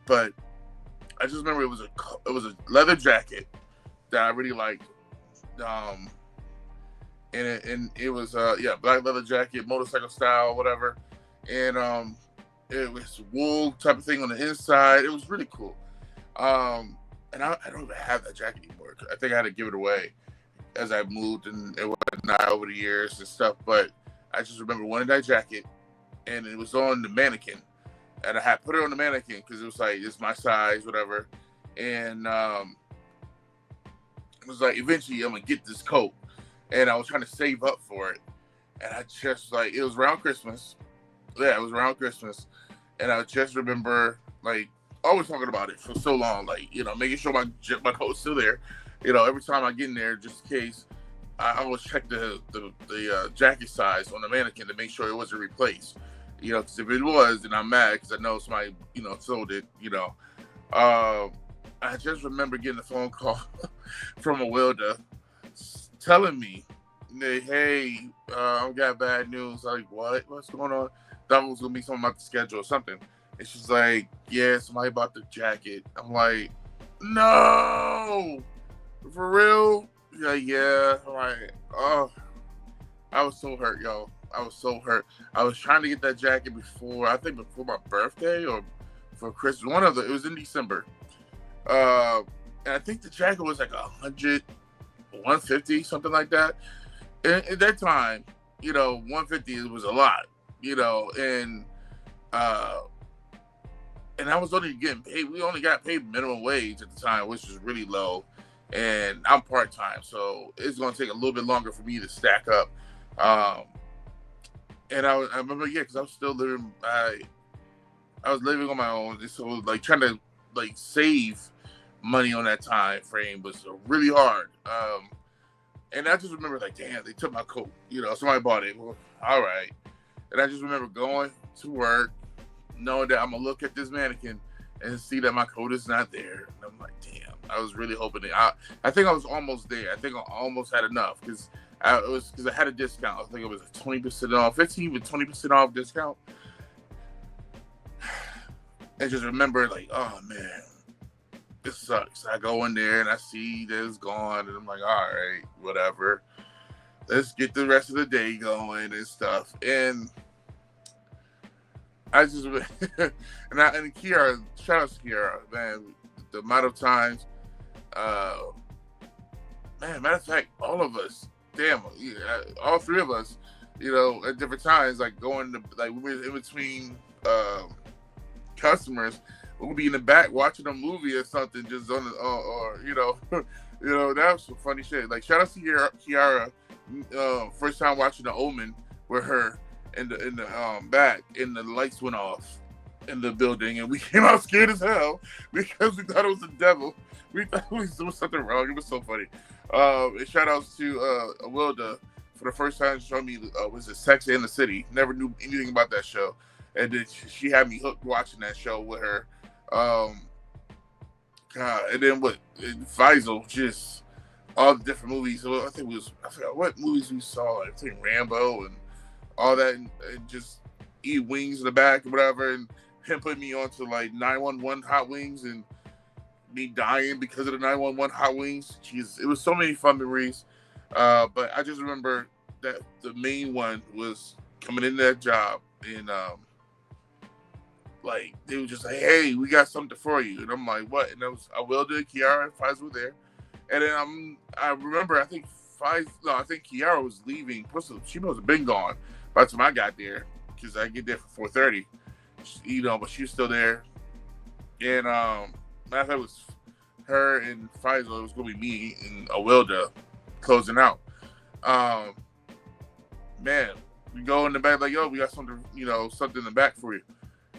but I just remember it was a leather jacket that I really liked. And it was black leather jacket, motorcycle style, whatever. And it was wool type of thing on the inside. It was really cool. And I don't even have that jacket anymore. I think I had to give it away as I moved and whatnot over the years and stuff. But I just remember wanting that jacket, and it was on the mannequin. And I had put it on the mannequin because it was like, it's my size, whatever. And it was like, eventually I'm going to get this coat. And I was trying to save up for it. And I just, like, it was around Christmas. Yeah, it was around Christmas. And I just remember, like, always talking about it for so long, like, making sure my coat's still there. Every time I get in there, just in case, I always check the jacket size on the mannequin to make sure it wasn't replaced. Because if it was, then I'm mad because I know somebody, sold it. I just remember getting a phone call from a welder telling me, hey, I've got bad news. I'm like, what? What's going on? Thought it was going to be something about the schedule or something. And she's like, yeah, somebody bought the jacket. I'm like, no, for real? Yeah. I'm like, oh, I was so hurt, yo. I was so hurt. I was trying to get that jacket before my birthday or for Christmas. It was in December. And I think the jacket was like 100, 150, something like that. And at that time, 150 was a lot, and I was only getting paid. We only got paid minimum wage at the time, which was really low. And I'm part-time, so it's going to take a little bit longer for me to stack up. And I remember, because I was still living. I was living on my own, so like trying to like save money on that time frame was really hard. And I just remember, like, damn, they took my coat. Somebody bought it. Well, all right. And I just remember going to work, knowing that I'm gonna look at this mannequin and see that my coat is not there. And I'm like, damn, I was really hoping that I think I was almost there. I think I almost had enough because I had a discount. I think it was a 20% off, 15 to 20% off discount. And just remember, like, oh man, this sucks. I go in there and I see that it's gone, and I'm like, all right, whatever. Let's get the rest of the day going and stuff. And I just and Kiara, shout out to Kiara, man. The amount of times, uh, man. Matter of fact, all of us, damn, yeah, all three of us, at different times, like going to like we were in between customers, we'll be in the back watching a movie or something, just on the or that was some funny shit. Like shout out to Kiara, first time watching The Omen with her in the back, and the lights went off in the building, and we came out scared as hell because we thought it was the devil. We thought there was something wrong. It was so funny. And shout outs to Wilda for the first time showing me was it Sex and the City. Never knew anything about that show, and then she had me hooked watching that show with her. God, and then Faisal, just all the different movies. So I forgot what movies we saw. I think Rambo and all that, and just eat wings in the back or whatever, and him putting me onto like 911 hot wings and me dying because of the 911 hot wings. Jeez, it was so many fun memories. But I just remember that the main one was coming into that job, and like they were just like, "Hey, we got something for you," and I'm like, "What?" And I will do. Kiara and Faisal were there, and then I remember I think Kiara was leaving. She must have been gone by the time I got there because I get there for 4:30. But she was still there, and matter of fact, it was her and Faisal. It was gonna be me and Awilda closing out. Man, we go in the back like, "Yo, we got something, something in the back for you."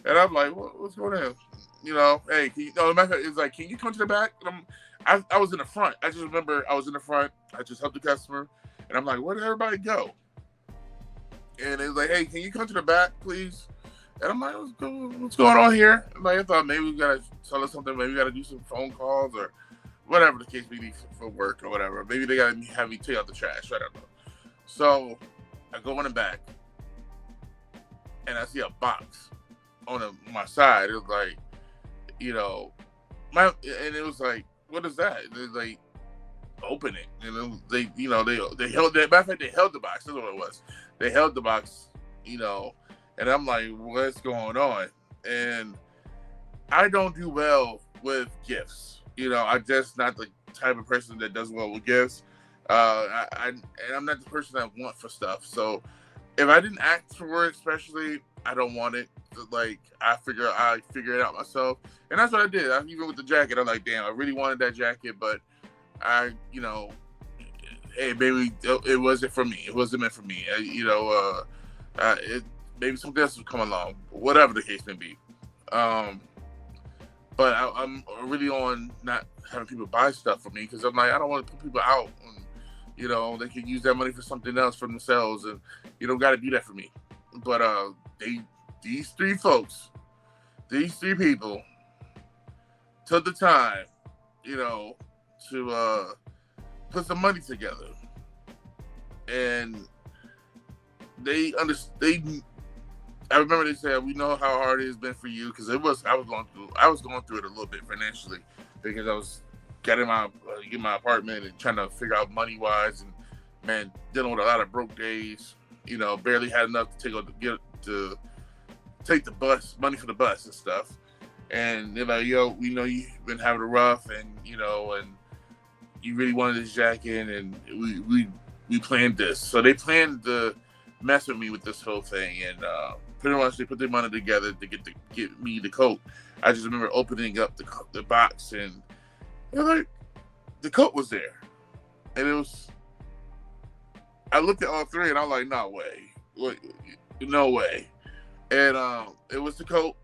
And I'm like, "What's going on?" Hey, matter of fact, it's like, "Can you come to the back?" And I was in the front. I just remember I was in the front. I just helped the customer, and I'm like, "Where did everybody go?" And it was like, "Hey, can you come to the back, please?" And I'm like, "What's going on here?" Like, I thought maybe we gotta tell us something. Maybe we gotta do some phone calls or whatever the case may be for work or whatever. Maybe they gotta have me take out the trash. I don't know. So I go in the back, and I see a box on my side. It was like, and it was like, "What is that?" It was like, "Open it." And they held that. Matter of fact, they held the box. That's what it was. They held the box, and I'm like, "What's going on?" And I don't do well with gifts. I'm just not the type of person that does well with gifts. And I'm not the person that want for stuff. So if I didn't ask for it, especially, I don't want it. Like I figure it out myself, and that's what I did. Even with the jacket, I'm like, "Damn, I really wanted that jacket, but hey, maybe it wasn't for me. It wasn't meant for me. Maybe something else would come along, whatever the case may be." But I'm really on not having people buy stuff for me because I'm like, I don't want to put people out. And, they can use that money for something else for themselves, and you don't got to do that for me. But these three people took the time, to put some money together, and I remember they said, "We know how hard it has been for you," because I was going through it a little bit financially because I was getting my apartment and trying to figure out money wise, and man, dealing with a lot of broke days. Barely had enough to take the bus money for the bus and stuff. And they're like, "Yo, we know you've been having it rough, and and you really wanted this jacket, and we planned this." So they planned to mess with me with this whole thing, and pretty much they put their money together to get me the coat. I just remember opening up the box, and like the coat was there, and it was. I looked at all three, and I'm like, "No way, no way!" And it was the coat.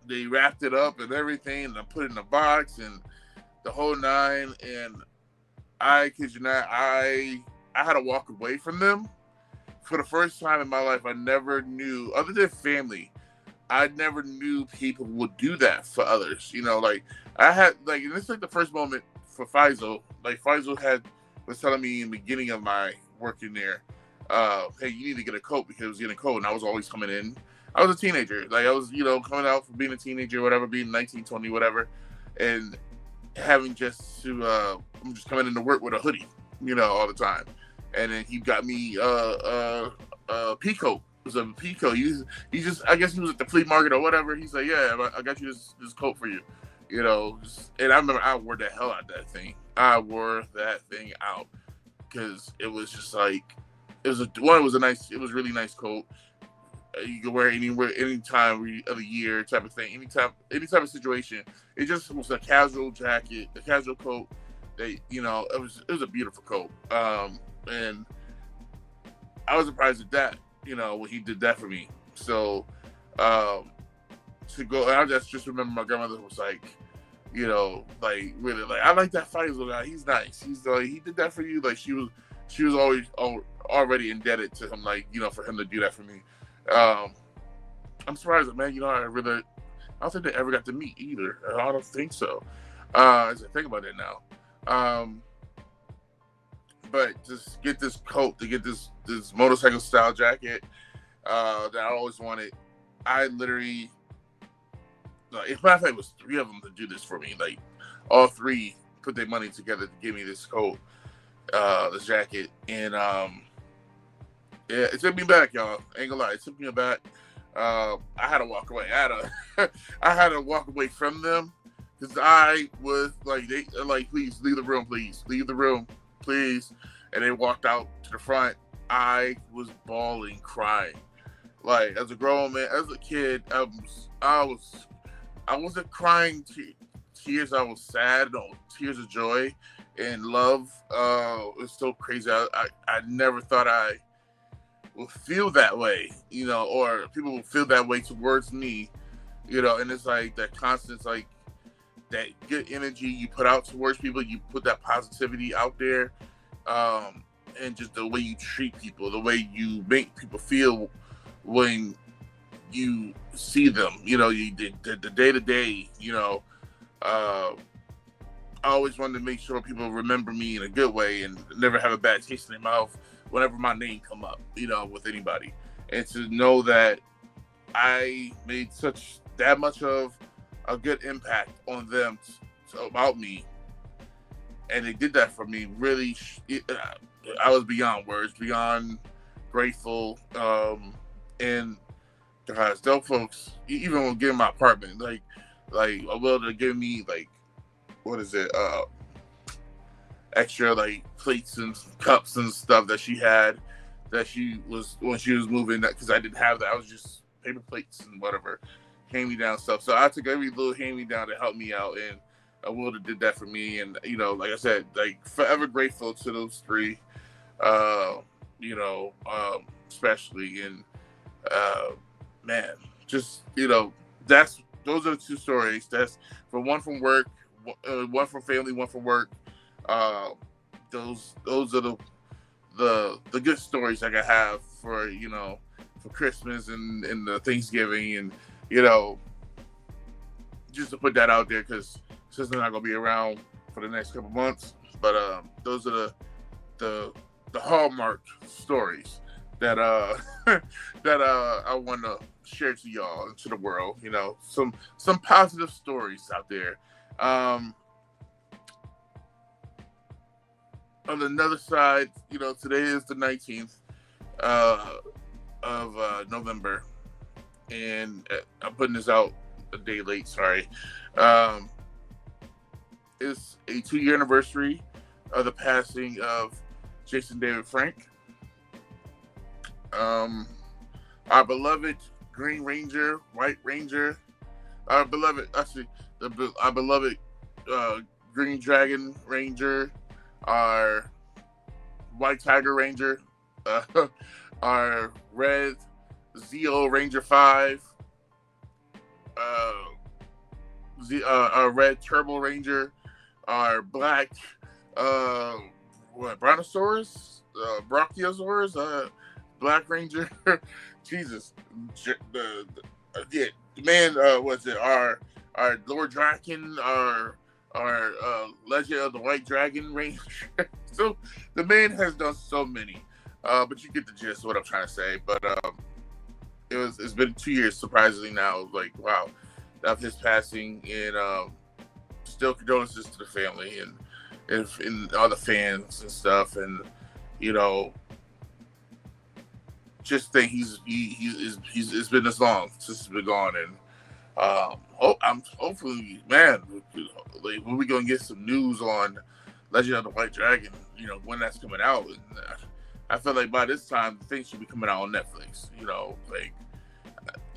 They wrapped it up and everything, and I put it in the box and the whole nine. And I kid you not, I had to walk away from them. For the first time in my life, I never knew, other than family, I never knew people would do that for others. Like I had, like, and this is like the first moment for Faisal. Like Faisal was telling me in the beginning of my working there, "Hey, you need to get a coat because it was getting cold," and I was always coming in. I was a teenager. Like I was, coming out from being a teenager, whatever, being 19, 20, whatever, and having I'm just coming into work with a hoodie, all the time. And then he got me a pea coat, was a Pico. He just, I guess he was at the flea market or whatever. He's like, yeah, I got you this coat for you, you know. And I remember I wore the hell out of that thing. I wore that thing out because it was just like, it was it was a really nice coat. You can wear it anywhere, anytime of the year, type of thing, any type of situation. It just was a casual jacket, a casual coat. That, you know, it was a beautiful coat. And I was surprised at that, you know, when he did that for me. So to go, and I just remember my grandmother was like, you know, like really, like, I like that Faisal guy. He's nice. He's like, he did that for you. Like she was always already indebted to him, like, you know, for him to do that for me. I'm surprised, man. You know, I don't think they ever got to meet either. I don't think so. As I think about it now. But just get this coat, to get this motorcycle style jacket that I always wanted. I literally, in fact, it was 3 of them to do this for me. Like, all 3 put their money together to give me this coat, this jacket, and yeah, it took me back, y'all. Ain't gonna lie, it took me back. I had to walk away. I had to walk away from them because I was like, they like, please leave the room, please leave the room, please. And they walked out to the front. I was bawling, crying. Like, as a grown man, as a kid, I wasn't crying tears. I was sad, no, tears of joy and love. It was so crazy. I never thought I will feel that way, you know, or people will feel that way towards me, you know. And it's like that constant, like, that good energy you put out towards people, you put that positivity out there, and just the way you treat people, the way you make people feel when you see them, you know, the day-to-day, you know. I always wanted to make sure people remember me in a good way and never have a bad taste in their mouth whenever my name come up, you know, with anybody. And to know that I made that much of a good impact on them about me, and they did that for me, really, I was beyond words, beyond grateful. And guys, those folks, even when getting my apartment, like Will to give me, like, what is it, extra, like, plates and cups and stuff that she had, that she was, when she was moving, that because I didn't have that, I was just paper plates and whatever, hand-me-down stuff. So I took every little hand-me-down to help me out, and Will did that for me. And, you know, like I said, like, forever grateful to those 3, you know, especially. And man, just, you know, those are the 2 stories. That's for one from work, one from family, one from work. Those are the good stories I can have for, you know, for Christmas and the Thanksgiving, and, you know, just to put that out there, because since they're not gonna be around for the next couple months. But those are the hallmark stories that that I want to share to y'all and to the world. You know, some positive stories out there. On another side, you know, today is the 19th of November, and I'm putting this out a day late. Sorry. It's a 2-year anniversary of the passing of Jason David Frank. Our beloved Green Ranger, White Ranger, our beloved Green Dragon Ranger, our White Tiger Ranger, our Red Zeo Ranger 5, our Red Turbo Ranger, our Black Brontosaurus, Brachiosaurus, Black Ranger. Jesus, the man, was it our Lord Draken, our Legend of the White Dragon Ranger. So the man has done so many, but you get the gist of what I'm trying to say. But it's been 2 years, surprisingly now, like, wow, of his passing, and still condolences to the family and all the fans and stuff. And, you know, just think it's been this long since it's been gone, and I'm hopefully, man, like, when we gonna get some news on Legend of the White Dragon, when that's coming out. And I feel like by this time things should be coming out on Netflix, like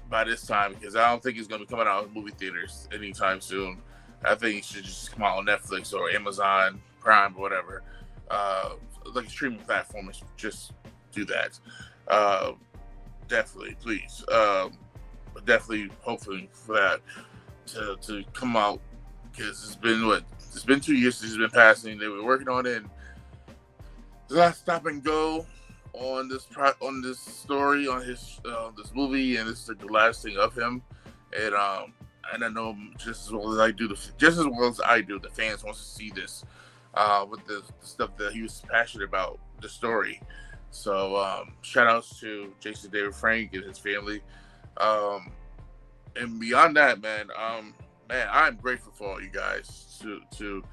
by this time, because I don't think it's gonna be coming out in movie theaters anytime soon. I think it should just come out on Netflix or Amazon Prime or whatever, like a streaming platform. Just do that. Definitely, please. Definitely, hopefully for that to come out, because it's been 2 years since it's been passing. They were working on it. And the last stop and go on this story, on his this movie, and this is the last thing of him. And I know just as well as I do, the fans wants to see this with the stuff that he was passionate about, the story. So shout outs to Jason David Frank and his family. And beyond that, man, I'm grateful for all you guys to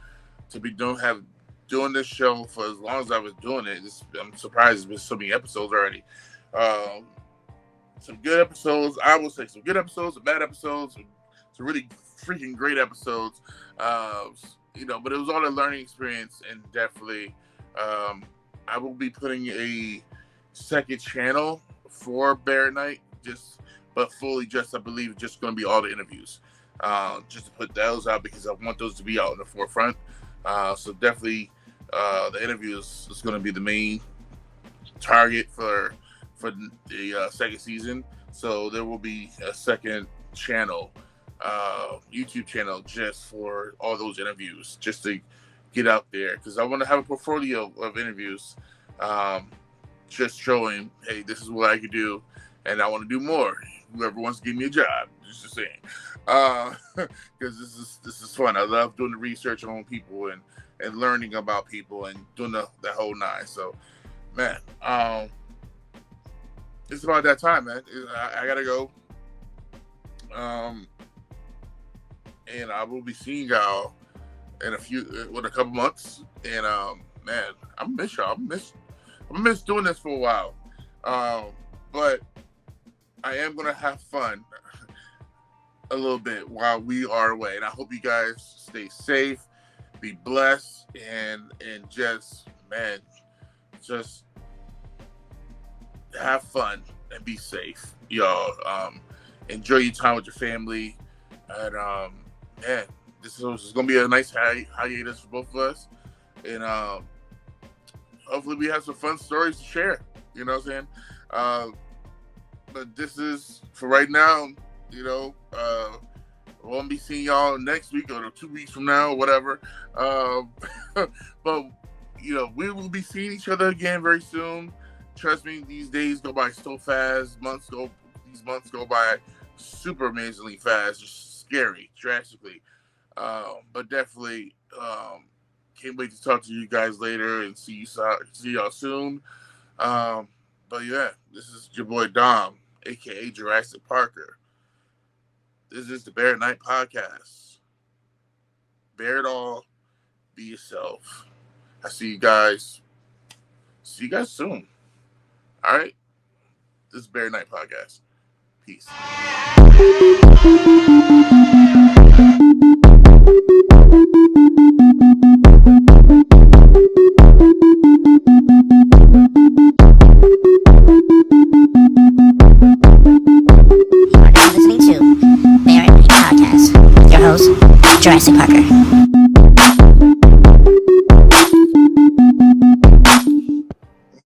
be doing this show for as long as I was doing it. I'm surprised there's been so many episodes already. Some good episodes, I will say, some good episodes, some bad episodes, some really freaking great episodes. But it was all a learning experience, and definitely, I will be putting a second channel for BearatNight, but fully I believe just going to be all the interviews, just to put those out, because I want those to be out in the forefront. So definitely, the interviews is going to be the main target for the second season. So there will be a second channel, YouTube channel, just for all those interviews, just to get out there, because I want to have a portfolio of interviews, just showing, hey, this is what I could do, and I want to do more. Whoever wants to give me a job, just saying, because this is fun. I love doing the research on people and learning about people and doing the whole nine. So, man, it's about that time, man. I gotta go, and I will be seeing y'all in a couple months. And man, I miss y'all. I miss doing this for a while. But I am gonna have fun a little bit while we are away, and I hope you guys stay safe, be blessed, and just have fun and be safe, y'all. Enjoy your time with your family, and man, this is gonna be a nice hiatus for both of us, and hopefully we have some fun stories to share. You know what I'm saying? But this is for right now. I won't be seeing y'all next week or 2 weeks from now or whatever. But we will be seeing each other again very soon. Trust me, these days go by so fast. These months go by super amazingly fast, just scary, drastically. But definitely can't wait to talk to you guys later and see y'all soon. But yeah, this is your boy Dom, aka Jurassic Parker. This is the BearatNight podcast. Bear it all. Be yourself. I see you guys. See you guys soon. All right. This is BearatNight podcast. Peace. Listening to BearatNight podcast with your host, Jurassic Parker.